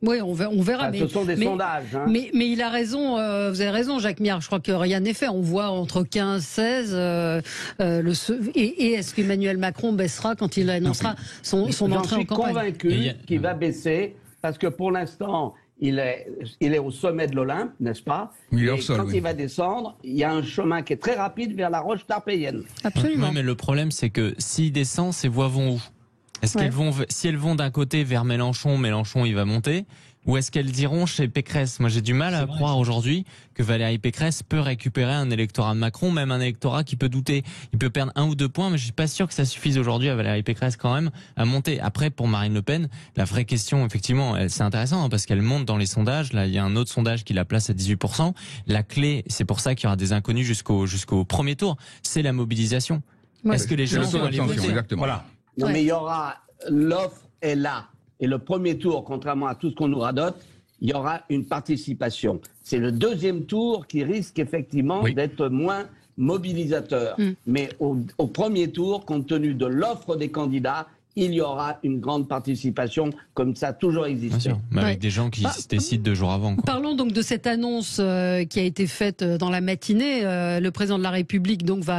Oui, on verra. Ce sont des sondages. Hein. Mais il a raison, vous avez raison, Jacques Miard. Je crois que rien n'est fait. On voit entre 15 16. Et est-ce qu'Emmanuel Macron baissera quand il annoncera son entrée en campagne ? Je suis convaincu qu'il va baisser parce que pour l'instant, il est au sommet de l'Olympe, n'est-ce pas ? Quand il va descendre, il y a un chemin qui est très rapide vers la roche tarpéienne. Absolument. Oui, mais le problème, c'est que s'il descend, ses voix vont où ? Est-ce qu'elles vont, si elles vont d'un côté vers Mélenchon, il va monter, ou est-ce qu'elles iront chez Pécresse? Moi, j'ai du mal à croire aujourd'hui que Valérie Pécresse peut récupérer un électorat de Macron, même un électorat qui peut douter. Il peut perdre 1 ou 2 points, mais je suis pas sûr que ça suffise aujourd'hui à Valérie Pécresse quand même à monter. Après, pour Marine Le Pen, la vraie question, effectivement, c'est intéressant hein, parce qu'elle monte dans les sondages. Là, il y a un autre sondage qui la place à 18%. La clé, c'est pour ça qu'il y aura des inconnus jusqu'au premier tour, c'est la mobilisation. Ouais. Est-ce que les gens vont aller voter? Exactement. Voilà. Non, mais il y aura, l'offre est là. Et le premier tour, contrairement à tout ce qu'on nous radote, il y aura une participation. C'est le deuxième tour qui risque effectivement d'être moins mobilisateur. Mais au premier tour, compte tenu de l'offre des candidats, il y aura une grande participation, comme ça a toujours existé. Mais avec des gens qui se décident 2 jours avant. Quoi. Parlons donc de cette annonce qui a été faite dans la matinée. Le président de la République donc va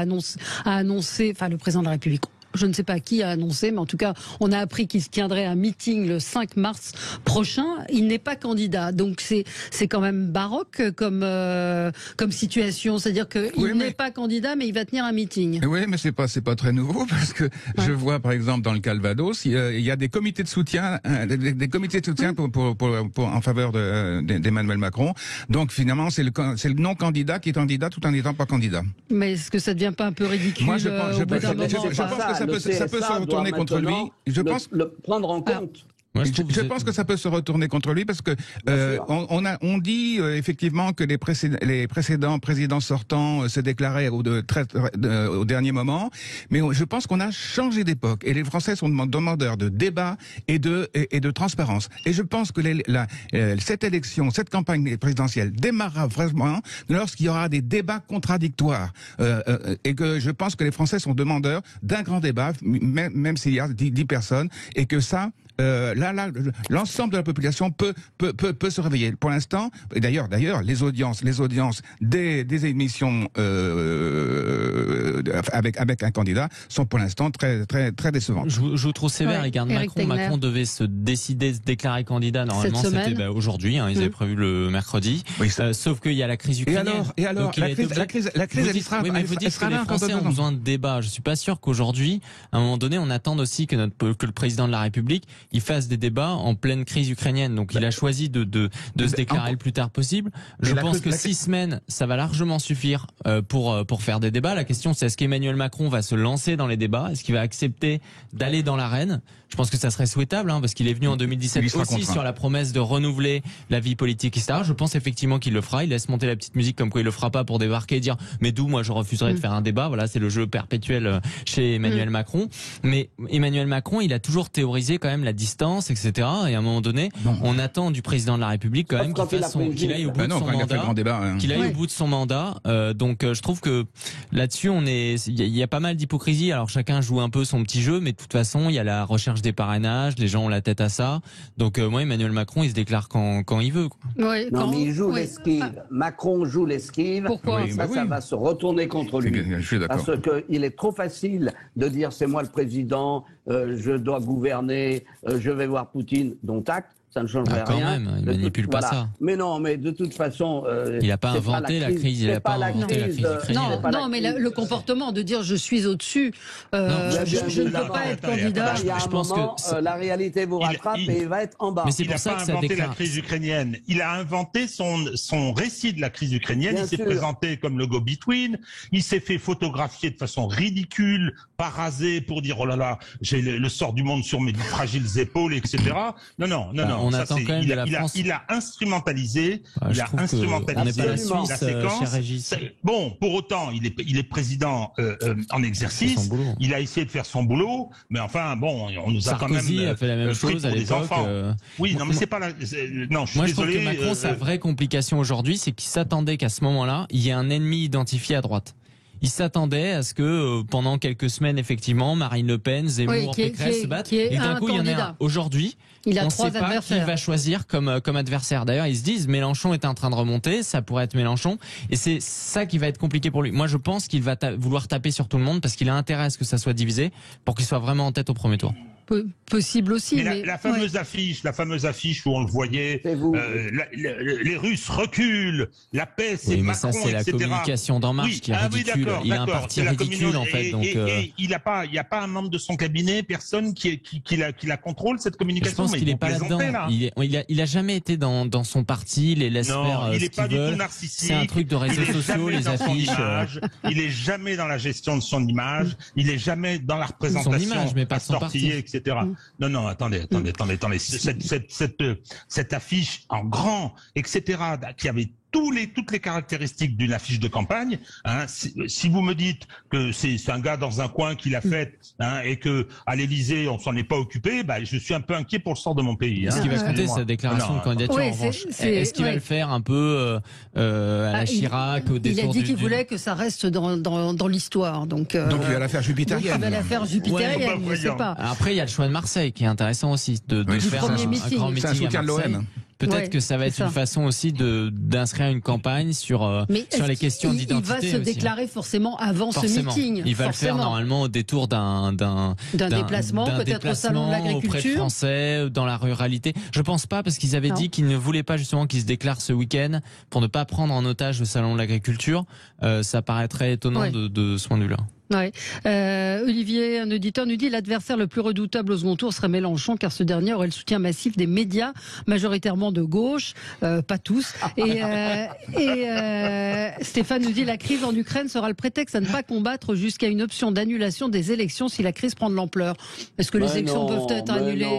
annoncer, enfin le président de la République. Je ne sais pas qui a annoncé, mais en tout cas, on a appris qu'il se tiendrait un meeting le 5 mars prochain. Il n'est pas candidat, donc c'est quand même baroque comme situation. C'est-à-dire qu'il n'est pas candidat, mais il va tenir un meeting. Oui, mais c'est pas très nouveau parce que je vois par exemple dans le Calvados, il y a des comités de soutien, des comités de soutien pour en faveur d'Emmanuel Macron. Donc finalement, c'est le non candidat qui est candidat tout en n'étant pas candidat. Mais est-ce que ça devient pas un peu ridicule? Moi, je pense que ça peut se retourner contre lui. Je pense le prendre en compte. Je pense que ça peut se retourner contre lui parce que on dit effectivement que les précédents présidents sortants se déclaraient au dernier moment, mais je pense qu'on a changé d'époque et les Français sont demandeurs de débat et de transparence. Et je pense que cette élection, cette campagne présidentielle démarrera vraiment lorsqu'il y aura des débats contradictoires et que je pense que les Français sont demandeurs d'un grand débat, même s'il y a 10 personnes, et que ça l'ensemble de la population peut se réveiller. Pour l'instant, et d'ailleurs, les audiences des émissions avec un candidat sont pour l'instant très décevantes. Je vous trouve sévère, regarde Macron. Macron devait se déclarer candidat normalement. C'était aujourd'hui. Ils avaient prévu le mercredi. Oui, sauf qu'il y a la crise ukrainienne. Et alors, la crise, elle sera. Oui, mais vous dites que les Français ont besoin de débat. Je suis pas sûr qu'aujourd'hui, à un moment donné, on attende aussi que le président de la République il fasse des débats en pleine crise ukrainienne. Donc il a choisi de se déclarer le plus tard possible. Je pense que 6 semaines, ça va largement suffire pour faire des débats. La question c'est est-ce qu'Emmanuel Macron va se lancer dans les débats? Est-ce qu'il va accepter d'aller dans l'arène? Je pense que ça serait souhaitable parce qu'il est venu en 2017 aussi sur la promesse de renouveler la vie politique, etc. Je pense effectivement qu'il le fera. Il laisse monter la petite musique comme quoi il le fera pas pour débarquer et dire mais d'où moi je refuserais de faire un débat. Voilà, c'est le jeu perpétuel chez Emmanuel Macron. Mais Emmanuel Macron, il a toujours théorisé quand même la distance, etc. Et à un moment donné, on attend du président de la République quand même qu'il aille au bout de son mandat. Qu'il aille au bout de son mandat. Donc je trouve que là-dessus, il y a pas mal d'hypocrisie. Alors chacun joue un peu son petit jeu, mais de toute façon, il y a la recherche des parrainages, les gens ont la tête à ça. Donc moi, Emmanuel Macron, il se déclare quand il veut. Mais il joue l'esquive. Macron joue l'esquive. Pourquoi? Ça va se retourner contre lui. Je suis d'accord. Parce qu'il est trop facile de dire c'est moi le président, je dois gouverner, je vais voir Poutine, dont acte. Ça ne changerait quand rien. Même, il manipule pas ça. Mais non, mais de toute façon, il n'a pas inventé la crise. Il n'a pas inventé la crise ukrainienne. Non, mais le comportement de dire je suis au-dessus, je ne peux pas être candidat. Il y a un moment, la réalité vous rattrape et il va être en bas. Mais il n'a pas inventé la crise ukrainienne. Il a inventé son récit de la crise ukrainienne. Il s'est présenté comme le go-between. Il s'est fait photographier de façon ridicule, parasé pour dire oh là là, j'ai le sort du monde sur mes fragiles épaules, etc. Non. On attend quand même de la France. Il a instrumentalisé, la séquence. Bon, pour autant, il est président en exercice. Il a essayé de faire son boulot, mais enfin, bon, on nous a quand même a fait la même chose à l'époque. Oui, non, mais c'est pas la. Non, je suis désolé. Je trouve que Macron, sa vraie complication aujourd'hui, c'est qu'il s'attendait qu'à ce moment-là, il y ait un ennemi identifié à droite. Il s'attendait à ce que pendant quelques semaines, effectivement, Marine Le Pen, Zemmour, Pécresse se battent. Et d'un coup, il y en a un. Aujourd'hui, on ne sait pas qui va choisir comme adversaire. D'ailleurs, ils se disent Mélenchon est en train de remonter, ça pourrait être Mélenchon. Et c'est ça qui va être compliqué pour lui. Moi, je pense qu'il va vouloir taper sur tout le monde parce qu'il a intérêt à ce que ça soit divisé pour qu'il soit vraiment en tête au premier tour. Possible aussi. Mais la fameuse affiche où on le voyait, les Russes reculent, la paix, c'est Macron, ça, c'est la communication d'En Marche qui est ridicule. Il a un parti ridicule, en fait. Et il n'y a pas un membre de son cabinet, personne qui la contrôle, cette communication. Je pense qu'il n'est pas là-dedans. Il a jamais été dans son parti, il les laisse faire il ce n'est pas qu'ils du tout veulent. narcissique. C'est un truc de réseaux sociaux, les affiches. Il est jamais dans la gestion de son image. Il est jamais dans la représentation. Son image, mais pas son parti. Etc. Non, attendez. Cette affiche en grand, etc., qui avait toutes les caractéristiques d'une affiche de campagne. Si vous me dites que c'est un gars dans un coin qui l'a faite, et que à l'Élysée on s'en est pas occupé, je suis un peu inquiet pour le sort de mon pays. Ce qui va compter, sa déclaration de candidature. En revanche, est-ce qu'il va le faire un peu à la Chirac, au détour? Il a dit qu'il voulait que ça reste dans l'histoire. Donc il va la faire jupitérienne. Il va la faire jupitérienne, je sais pas. Après, il y a le choix de Marseille qui est intéressant aussi de faire un grand meeting. C'est un soutien de l'OM. Peut-être que ça va être une façon aussi d'inscrire une campagne sur les questions d'identité. Il va se déclarer forcément avant ce meeting. Il va le faire normalement au détour d'un déplacement, peut-être au salon de l'agriculture, auprès de Français, dans la ruralité. Je pense pas, parce qu'ils avaient dit qu'ils ne voulaient pas justement qu'il se déclare ce week-end pour ne pas prendre en otage le salon de l'agriculture. Ça paraîtrait étonnant de ce point de vue-là. Ouais. Olivier, un auditeur, nous dit l'adversaire le plus redoutable au second tour serait Mélenchon, car ce dernier aurait le soutien massif des médias, majoritairement de gauche, pas tous. Et Stéphane nous dit la crise en Ukraine sera le prétexte à ne pas combattre jusqu'à une option d'annulation des élections si la crise prend de l'ampleur. Est-ce que les élections peuvent être annulées?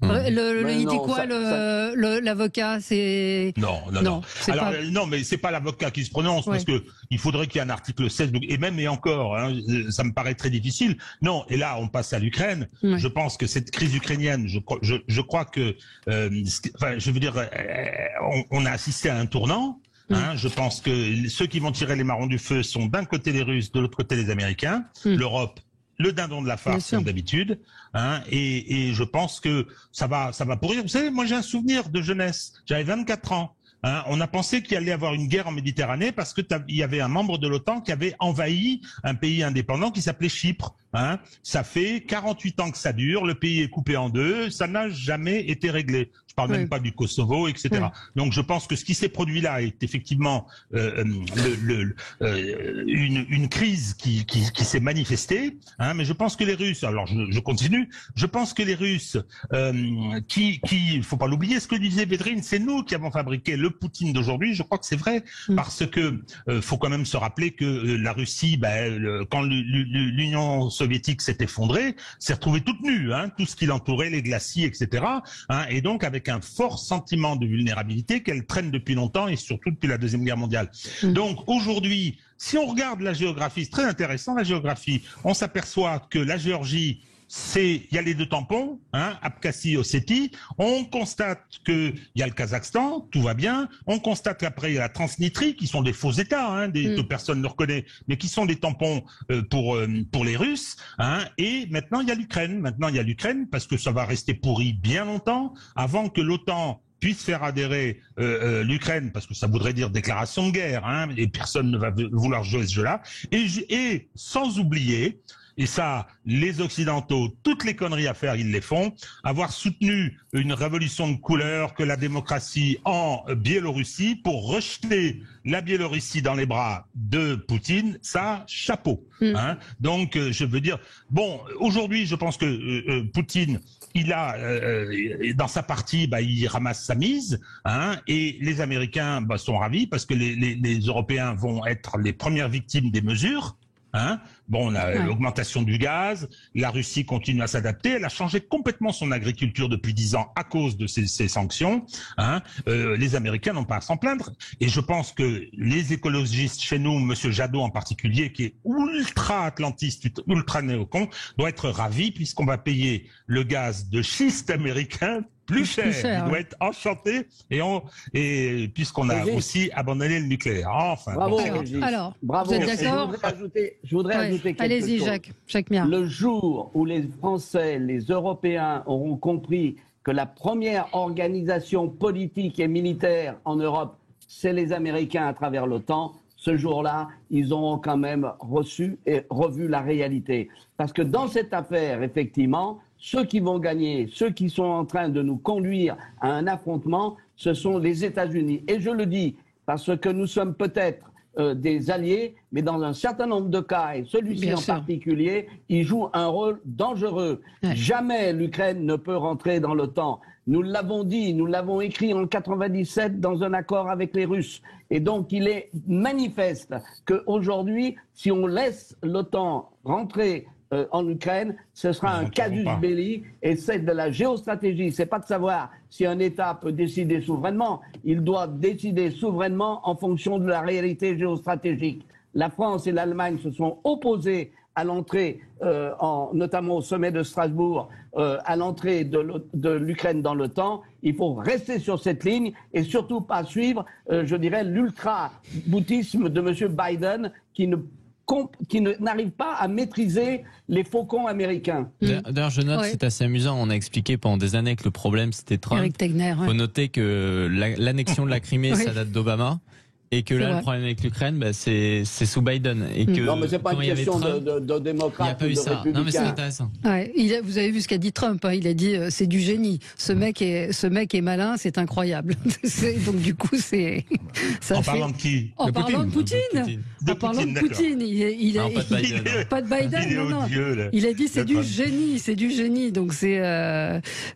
Il dit quoi, l'avocat? C'est non. Alors non, mais c'est pas l'avocat qui se prononce, parce que il faudrait qu'il y ait un article 16 et encore, ça me paraît très difficile. Non, et là on passe à l'Ukraine. Je pense que cette crise ukrainienne, je crois que, on a assisté à un tournant. Je pense que ceux qui vont tirer les marrons du feu sont d'un côté les Russes, de l'autre côté les Américains, l'Europe. Le dindon de la farce, comme d'habitude, et je pense que ça va pourrir. Vous savez, moi j'ai un souvenir de jeunesse. J'avais 24 ans. On a pensé qu'il allait y avoir une guerre en Méditerranée parce que il y avait un membre de l'OTAN qui avait envahi un pays indépendant qui s'appelait Chypre. Ça fait 48 ans que ça dure. Le pays est coupé en deux. Ça n'a jamais été réglé. Je parle même pas du Kosovo, etc. Donc je pense que ce qui s'est produit là est effectivement une crise qui s'est manifestée. Mais je pense que les Russes, alors je continue, je pense que les Russes, il faut pas l'oublier, ce que disait Védrine, c'est nous qui avons fabriqué le Poutine d'aujourd'hui. Je crois que c'est vrai, parce que faut quand même se rappeler que la Russie, quand l'Union soviétique s'est effondrée, s'est retrouvée toute nue, tout ce qui l'entourait, les glaciers, etc. Et donc avec un fort sentiment de vulnérabilité qu'elle traîne depuis longtemps et surtout depuis la Deuxième Guerre mondiale. Donc aujourd'hui, si on regarde la géographie, c'est très intéressant la géographie, on s'aperçoit que la Géorgie, il y a les deux tampons, Abkhazie, Ossétie. On constate que il y a le Kazakhstan, tout va bien. On constate qu'après il y a la Transnistrie, qui sont des faux États, que personne ne reconnaît, mais qui sont des tampons pour les Russes. Et maintenant il y a l'Ukraine. Parce que ça va rester pourri bien longtemps avant que l'OTAN puisse faire adhérer l'Ukraine, parce que ça voudrait dire déclaration de guerre, et personne ne va vouloir jouer ce jeu-là. Et sans oublier. Et ça, les Occidentaux, toutes les conneries à faire, ils les font. Avoir soutenu une révolution de couleur, que la démocratie en Biélorussie, pour rejeter la Biélorussie dans les bras de Poutine, ça, chapeau. Donc, je veux dire, aujourd'hui, je pense que Poutine, il a dans sa partie, il ramasse sa mise, et les Américains sont ravis parce que les Européens vont être les premières victimes des mesures. On a l'augmentation du gaz, la Russie continue à s'adapter, elle a changé complètement son agriculture depuis 10 ans à cause de ces sanctions. Les Américains n'ont pas à s'en plaindre. Et je pense que les écologistes chez nous, Monsieur Jadot en particulier, qui est ultra-atlantiste, ultra néocon, doit être ravi puisqu'on va payer le gaz de schiste américain plus cher. Il doit être enchanté et puisqu'on a aussi abandonné le nucléaire. Enfin. Bravo. Alors, bravo. Vous êtes d'accord? Je voudrais ajouter quelque Allez-y, chose. Jacques Miard. Le jour où les Français, les Européens auront compris que la première organisation politique et militaire en Europe, c'est les Américains à travers l'OTAN, ce jour-là, ils auront quand même reçu et revu la réalité. Parce que dans cette affaire, effectivement, ceux qui vont gagner, ceux qui sont en train de nous conduire à un affrontement, ce sont les États-Unis. Et je le dis parce que nous sommes peut-être des alliés, mais dans un certain nombre de cas, et celui-ci en particulier, il joue un rôle dangereux. Ouais. Jamais l'Ukraine ne peut rentrer dans l'OTAN. Nous l'avons dit, nous l'avons écrit en 97 dans un accord avec les Russes. Et donc, il est manifeste qu'aujourd'hui, si on laisse l'OTAN rentrer en Ukraine, ce sera un casus belli, et c'est de la géostratégie. C'est pas de savoir si un État peut décider souverainement. Il doit décider souverainement en fonction de la réalité géostratégique. La France et l'Allemagne se sont opposées à l'entrée, notamment au sommet de Strasbourg, à l'entrée de l'Ukraine dans l'OTAN. Il faut rester sur cette ligne et surtout pas suivre, je dirais, l'ultra-boutisme de M. Biden qui n'arrive pas à maîtriser les faucons américains. D'ailleurs, je note, c'est assez amusant, on a expliqué pendant des années que le problème c'était Trump. Eric Tegner, faut noter que l'annexion de la Crimée, ça date d'Obama. Et que là, le problème avec l'Ukraine, c'est sous Biden. Et que non, mais c'est pas une question de démocrate ou de républicain. Non, mais c'est intéressant. Ouais, vous avez vu ce qu'a dit Trump. Hein, il a dit c'est du génie. Ce mec est malin, c'est incroyable. Donc du coup, c'est. Parlant de qui? En parlant de Poutine. En parlant de Poutine. Non, pas de Biden. Pas de Biden. Non. Il a dit c'est du génie, c'est du génie. Donc c'est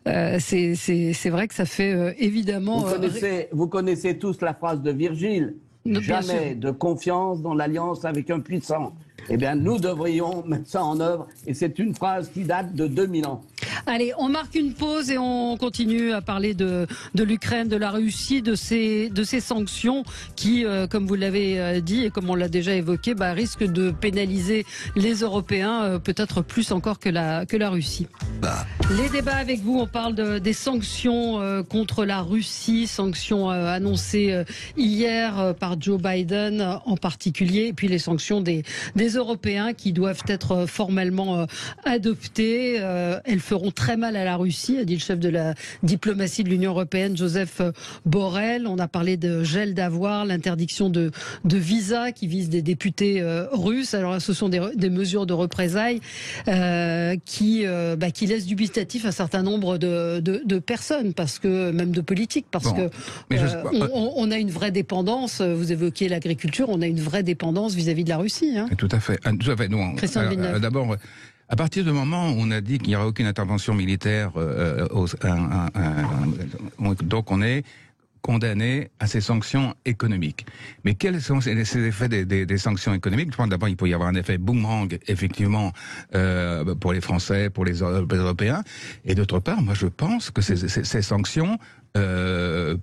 vrai que ça fait évidemment. Vous connaissez tous la phrase de Virgile. Jamais de confiance dans l'alliance avec un puissant. Eh bien, nous devrions mettre ça en œuvre. Et c'est une phrase qui date de 2000 ans. Allez, on marque une pause et on continue à parler de l'Ukraine, de la Russie, de ces sanctions qui, comme vous l'avez dit et comme on l'a déjà évoqué, risquent de pénaliser les Européens, peut-être plus encore que la Russie. Les débats avec vous, on parle des sanctions contre la Russie, sanctions annoncées hier par Joe Biden en particulier, et puis les sanctions des Européens qui doivent être formellement adoptées. Elles feront très mal à la Russie, a dit le chef de la diplomatie de l'Union européenne, Joseph Borrell. On a parlé de gel d'avoirs, l'interdiction de visas qui visent des députés russes. Alors ce sont des mesures de représailles qui laissent dubitatif un certain nombre de personnes, parce que même de politiques, parce que on a une vraie dépendance. Vous évoquiez l'agriculture, on a une vraie dépendance vis-à-donc de la Russie. Hein. Tout à fait. D'abord, à partir du moment où on a dit qu'il n'y aura aucune intervention militaire, donc on est condamné à ces sanctions économiques. Mais quels sont ces effets des sanctions économiques? Je pense d'abord il peut y avoir un effet boomerang, effectivement, pour les Français, pour les Européens. Et d'autre part, moi je pense que ces sanctions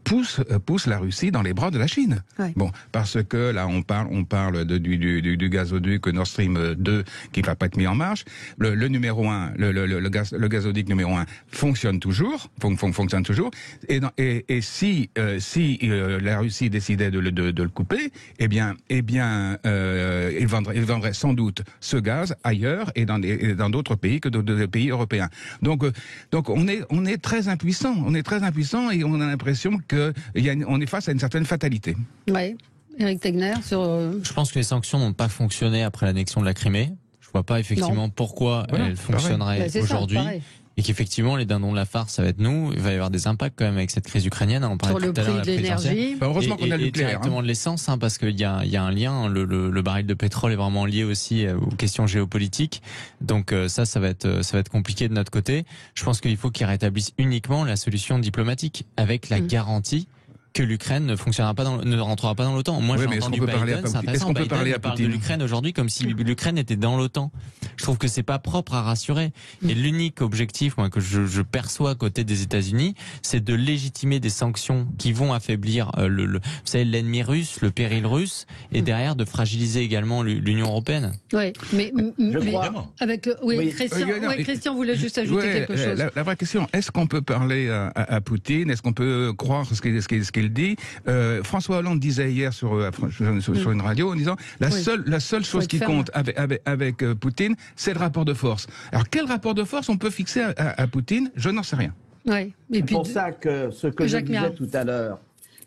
pousse la Russie dans les bras de la Chine. Ouais. Bon, parce que là on parle du gazoduc Nord Stream 2 qui va pas être mis en marche. Le numéro 1, le gazoduc numéro 1 fonctionne toujours, fonctionne toujours. Et si la Russie décidait de le couper, eh bien, il vendrait sans doute ce gaz ailleurs et dans d'autres pays que des pays européens. Donc on est très impuissant. Et on a l'impression qu'on est face à une certaine fatalité. Oui. Eric Tegner Je pense que les sanctions n'ont pas fonctionné après l'annexion de la Crimée. Je ne vois pas effectivement pourquoi elles fonctionneraient aujourd'hui. Et qu'effectivement, les dindons de la farce, ça va être nous. Il va y avoir des impacts quand même avec cette crise ukrainienne. On parlait tout à l'heure de la présidentielle. Heureusement qu'on a le nucléaire. Directement de l'essence, parce qu'il y a un lien. Le baril de pétrole est vraiment lié aussi aux questions géopolitiques. Donc ça va être compliqué de notre côté. Je pense qu'il faut qu'ils rétablissent uniquement la solution diplomatique avec la garantie que l'Ukraine ne rentrera pas dans l'OTAN. Moi, j'ai entendu Biden, c'est intéressant. Biden parle de l'Ukraine aujourd'hui comme si l'Ukraine était dans l'OTAN. Je trouve que c'est pas propre à rassurer. Et l'unique objectif, moi, que je perçois à côté des États-Unis, c'est de légitimer des sanctions qui vont affaiblir vous savez, l'ennemi russe, le péril russe, et derrière de fragiliser également l'Union européenne. Oui, mais avec Christian voulait juste ajouter quelque chose. La vraie question, est-ce qu'on peut parler à Poutine? Est-ce qu'on peut croire ce qu'il dit? François Hollande disait hier sur une radio en disant la seule chose qui compte avec Poutine, c'est le rapport de force. Alors quel rapport de force on peut fixer à Poutine? Je n'en sais rien. Ouais. C'est pour ça que ce que je disais tout à l'heure,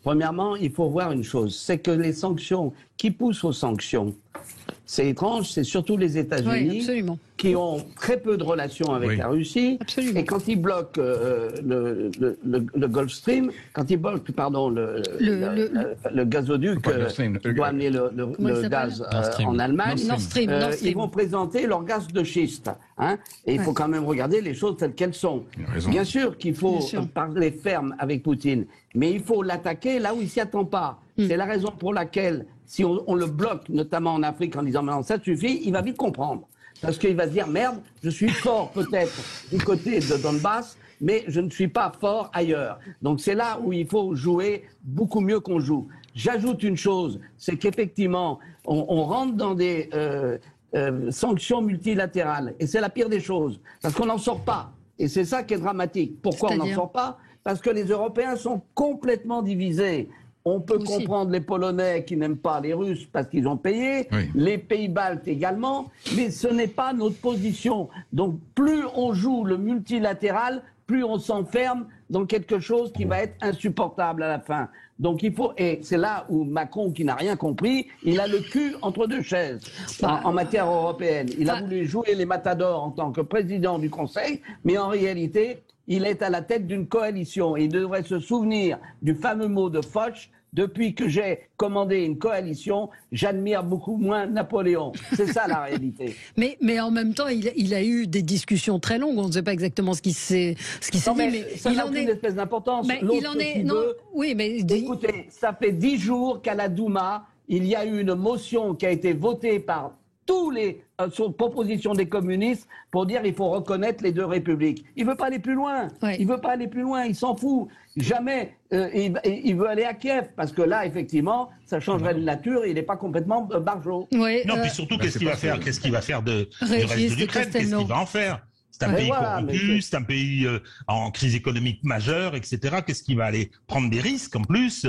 Premièrement, il faut voir une chose, c'est que les sanctions qui poussent aux sanctions, c'est étrange, c'est surtout les États-Unis qui ont très peu de relations avec la Russie. Absolument. Et quand ils bloquent le Gulf Stream, quand ils bloquent, pardon, le gazoduc qui doit amener le gaz en Allemagne, ils vont présenter leur gaz de schiste. Hein, et il faut quand même regarder les choses telles qu'elles sont. Bien sûr qu'il faut parler ferme avec Poutine, mais il faut l'attaquer là où il s'y attend pas. C'est la raison pour laquelle, si on le bloque, notamment en Afrique, en disant maintenant ça suffit, il va vite comprendre. Parce qu'il va se dire merde, je suis fort peut-être du côté de Donbass, mais je ne suis pas fort ailleurs. Donc c'est là où il faut jouer beaucoup mieux qu'on joue. J'ajoute une chose, c'est qu'effectivement, on rentre dans des sanctions multilatérales. Et c'est la pire des choses, parce qu'on n'en sort pas. Et c'est ça qui est dramatique. Pourquoi on n'en sort pas? Parce que les Européens sont complètement divisés. On peut comprendre les Polonais qui n'aiment pas les Russes parce qu'ils ont payé, les Pays-Baltes également, mais ce n'est pas notre position. Donc plus on joue le multilatéral, plus on s'enferme dans quelque chose qui va être insupportable à la fin. Donc il faut, et c'est là où Macron, qui n'a rien compris, il a le cul entre deux chaises en matière européenne. Il a voulu jouer les matadors en tant que président du Conseil, mais en réalité, il est à la tête d'une coalition. Et il devrait se souvenir du fameux mot de Foch: depuis que j'ai commandé une coalition, j'admire beaucoup moins Napoléon. C'est ça la réalité. Mais en même temps, il a eu des discussions très longues. On ne sait pas exactement ce qui s'est dit. Mais ça n'a aucune espèce d'importance. Il en est. Non, oui, mais écoutez, ça fait 10 jours qu'à la Douma, il y a eu une motion qui a été votée par tous les sur proposition des communistes pour dire qu'il faut reconnaître les deux républiques. Il veut pas aller plus loin. Il veut pas aller plus loin. Il s'en fout. Jamais il veut aller à Kiev, parce que là, effectivement, ça changerait de nature et il n'est pas complètement barjot. Non, puis surtout, qu'est-ce qu'il va faire? Qu'est-ce qu'il va faire du reste de l'Ukraine? Qu'est-ce qu'il va en faire? C'est un pays corrompu, c'est un pays en crise économique majeure, etc. Qu'est-ce qu'il va aller prendre des risques en plus?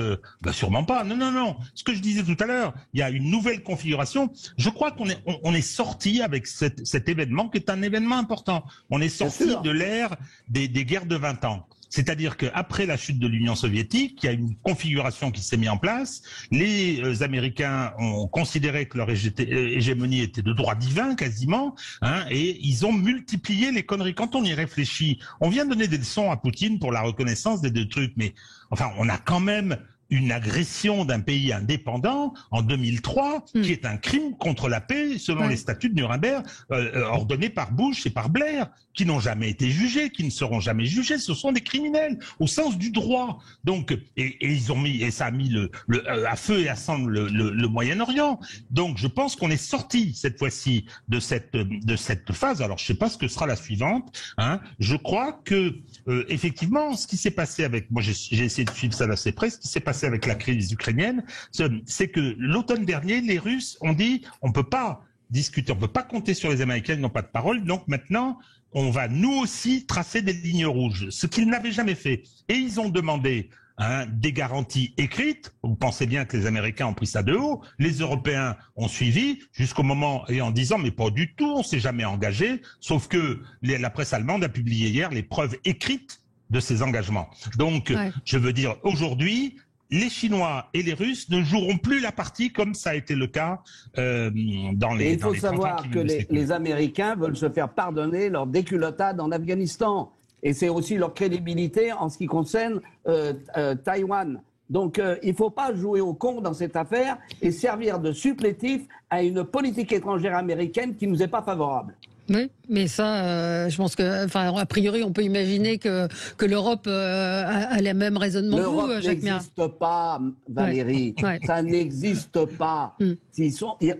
Sûrement pas. Non. Ce que je disais tout à l'heure, il y a une nouvelle configuration. Je crois qu'on est sorti avec cet événement qui est un événement important. On est sorti de l'ère des guerres de 20 ans. C'est-à-dire qu'après la chute de l'Union soviétique, il y a une configuration qui s'est mise en place. Les Américains ont considéré que leur hégémonie était de droit divin, quasiment, et ils ont multiplié les conneries. Quand on y réfléchit, on vient donner des leçons à Poutine pour la reconnaissance des deux trucs, mais enfin, on a quand même une agression d'un pays indépendant en 2003, qui est un crime contre la paix selon les statuts de Nuremberg ordonnés par Bush et par Blair, qui n'ont jamais été jugés, qui ne seront jamais jugés. Ce sont des criminels au sens du droit. Donc, et ils ont mis, et ça a mis à feu et à sang le Moyen-Orient. Donc, je pense qu'on est sorti cette fois-ci de cette phase. Alors, je sais pas ce que sera la suivante. Je crois que effectivement, ce qui s'est passé avec, moi, j'ai essayé de suivre ça d'assez près. Ce qui s'est passé avec la crise ukrainienne, c'est que l'automne dernier, les Russes ont dit on peut pas discuter, on peut pas compter sur les Américains, ils n'ont pas de parole, donc maintenant on va nous aussi tracer des lignes rouges, ce qu'ils n'avaient jamais fait. Et ils ont demandé des garanties écrites. Vous pensez bien que les Américains ont pris ça de haut, les Européens ont suivi jusqu'au moment, et en disant mais pas du tout, on s'est jamais engagé, sauf que la presse allemande a publié hier les preuves écrites de ces engagements. Donc, je veux dire, aujourd'hui, les Chinois et les Russes ne joueront plus la partie comme ça a été le cas dans les. Et il faut savoir que les Américains veulent se faire pardonner leur déculottade en Afghanistan. Et c'est aussi leur crédibilité en ce qui concerne Taïwan. Donc il ne faut pas jouer au con dans cette affaire et servir de supplétif à une politique étrangère américaine qui ne nous est pas favorable. Oui, mais ça, je pense que, enfin, a priori, on peut imaginer que l'Europe a le même raisonnement que vous, Jacques Méa. L'Europe n'existe pas, Valérie. Ça n'existe pas.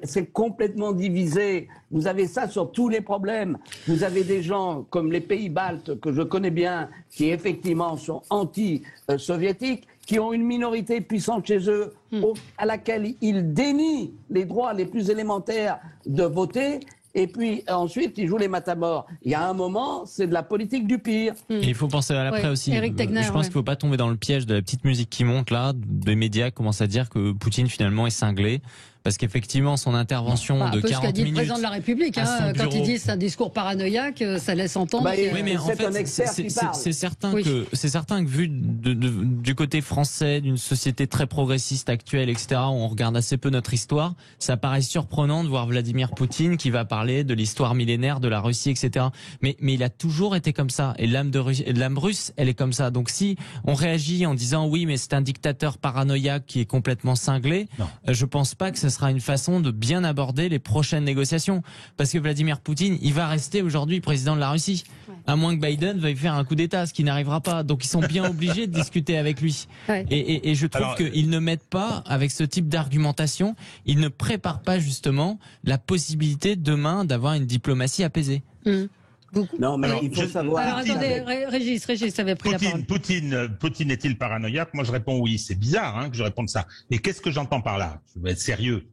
C'est complètement divisé. Vous avez ça sur tous les problèmes. Vous avez des gens comme les pays baltes, que je connais bien, qui effectivement sont anti-soviétiques, qui ont une minorité puissante chez eux, à laquelle ils dénient les droits les plus élémentaires de voter. Et puis ensuite, ils jouent les matamors. Il y a un moment, c'est de la politique du pire. Et il faut penser à l'après aussi. Eric Tegner, je pense qu'il ne faut pas tomber dans le piège de la petite musique qui monte là. Les médias commencent à dire que Poutine finalement est cinglé parce qu'effectivement son intervention de 40 minutes. Ce qu'a dit le président de la République, hein, quand il dit c'est un discours paranoïaque, ça laisse entendre. Oui, mais en fait, c'est certain que vu du côté français, d'une société très progressiste actuelle, etc., où on regarde assez peu notre histoire, ça paraît surprenant de voir Vladimir Poutine qui va parler de l'histoire millénaire de la Russie, etc. Mais il a toujours été comme ça, et l'âme russe, elle est comme ça. Donc si on réagit en disant oui, mais c'est un dictateur paranoïaque qui est complètement cinglé, je pense pas que ce sera une façon de bien aborder les prochaines négociations, parce que Vladimir Poutine, il va rester aujourd'hui président de la Russie, à moins que Biden veuille faire un coup d'État, ce qui n'arrivera pas. Donc ils sont bien obligés de discuter avec lui. Et je trouve qu'ils ne mettent pas, avec ce type d'argumentation, ils ne préparent pas justement la possibilité demain d'avoir une diplomatie apaisée. Non, mais il faut savoir. Alors attendez, Régis avait pris la parole. Poutine est-il paranoïaque? Moi, je réponds oui. C'est bizarre que je réponde ça. Et qu'est-ce que j'entends par là? Je vais être sérieux.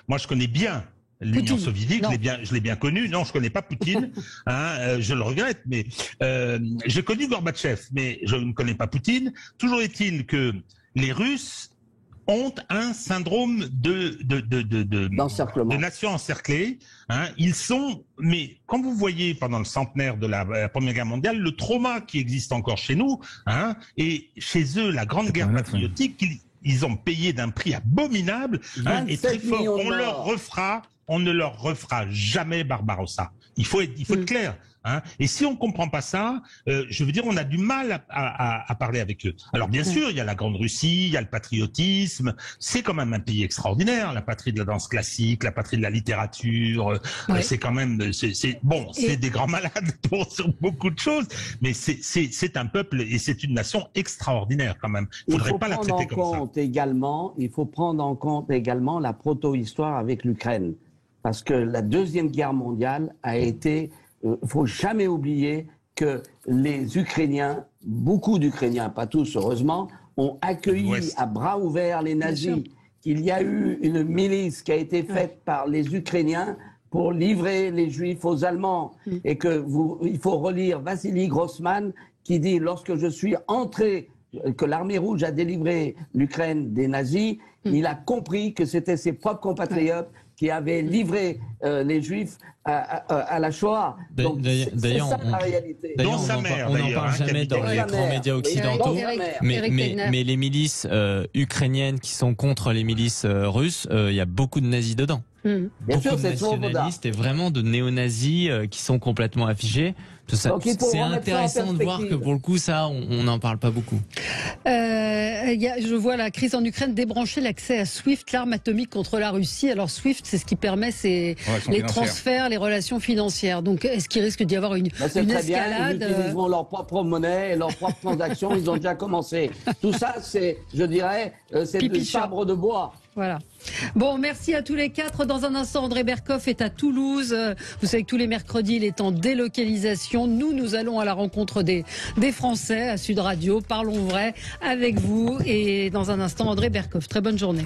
Moi, je connais bien l'Union soviétique, je l'ai bien connu. Non, je connais pas Poutine. Je le regrette, mais j'ai connu Gorbatchev, mais je ne connais pas Poutine. Toujours est-il que les Russes ont un syndrome de nation encerclée. Ils sont, mais quand vous voyez pendant le centenaire de la Première Guerre mondiale, le trauma qui existe encore chez nous, et chez eux, la Grande Guerre patriotique, ils ont payé d'un prix abominable, et très fort. On ne leur refera jamais Barbarossa. Il faut être clair. Et si on comprend pas ça, je veux dire, on a du mal à parler avec eux. Alors bien sûr, il y a la Grande Russie, il y a le patriotisme. C'est quand même un pays extraordinaire, la patrie de la danse classique, la patrie de la littérature. C'est quand même, c'est des grands malades sur beaucoup de choses, mais c'est un peuple et c'est une nation extraordinaire quand même. Il faut pas la traiter comme ça. Il faut prendre en compte également la proto-histoire avec l'Ukraine, parce que la Deuxième Guerre mondiale a été faut jamais oublier que les Ukrainiens, beaucoup d'Ukrainiens, pas tous heureusement, ont accueilli à bras ouverts les nazis. Qu'il y a eu une milice qui a été faite par les Ukrainiens pour livrer les Juifs aux Allemands. Et il faut relire Vassili Grossman qui dit, lorsque je suis entré, que l'armée rouge a délivré l'Ukraine des nazis, il a compris que c'était ses propres compatriotes qui avaient livré les Juifs à la Shoah. Donc c'est ça la réalité. On n'en parle jamais dans les grands médias occidentaux, mais les milices ukrainiennes qui sont contre les milices russes, il y a beaucoup de nazis dedans. Beaucoup de nationalistes et vraiment de néo-nazis qui sont complètement affichés. C'est intéressant de voir que pour le coup, ça, on n'en parle pas beaucoup. Je vois la crise en Ukraine débrancher l'accès à SWIFT, l'arme atomique contre la Russie. Alors SWIFT, c'est ce qui permet les transferts, les relations financières. Donc est-ce qu'il risque d'y avoir une escalade? Ils utiliseront leur propre monnaie et leurs propres transactions. Ils ont déjà commencé. Tout ça, je dirais, c'est du sabre de bois. Voilà. Bon, merci à tous les quatre. Dans un instant, André Berkoff est à Toulouse. Vous savez que tous les mercredis, il est en délocalisation. Nous allons à la rencontre des Français à Sud Radio. Parlons vrai avec vous. Et dans un instant, André Berkoff. Très bonne journée.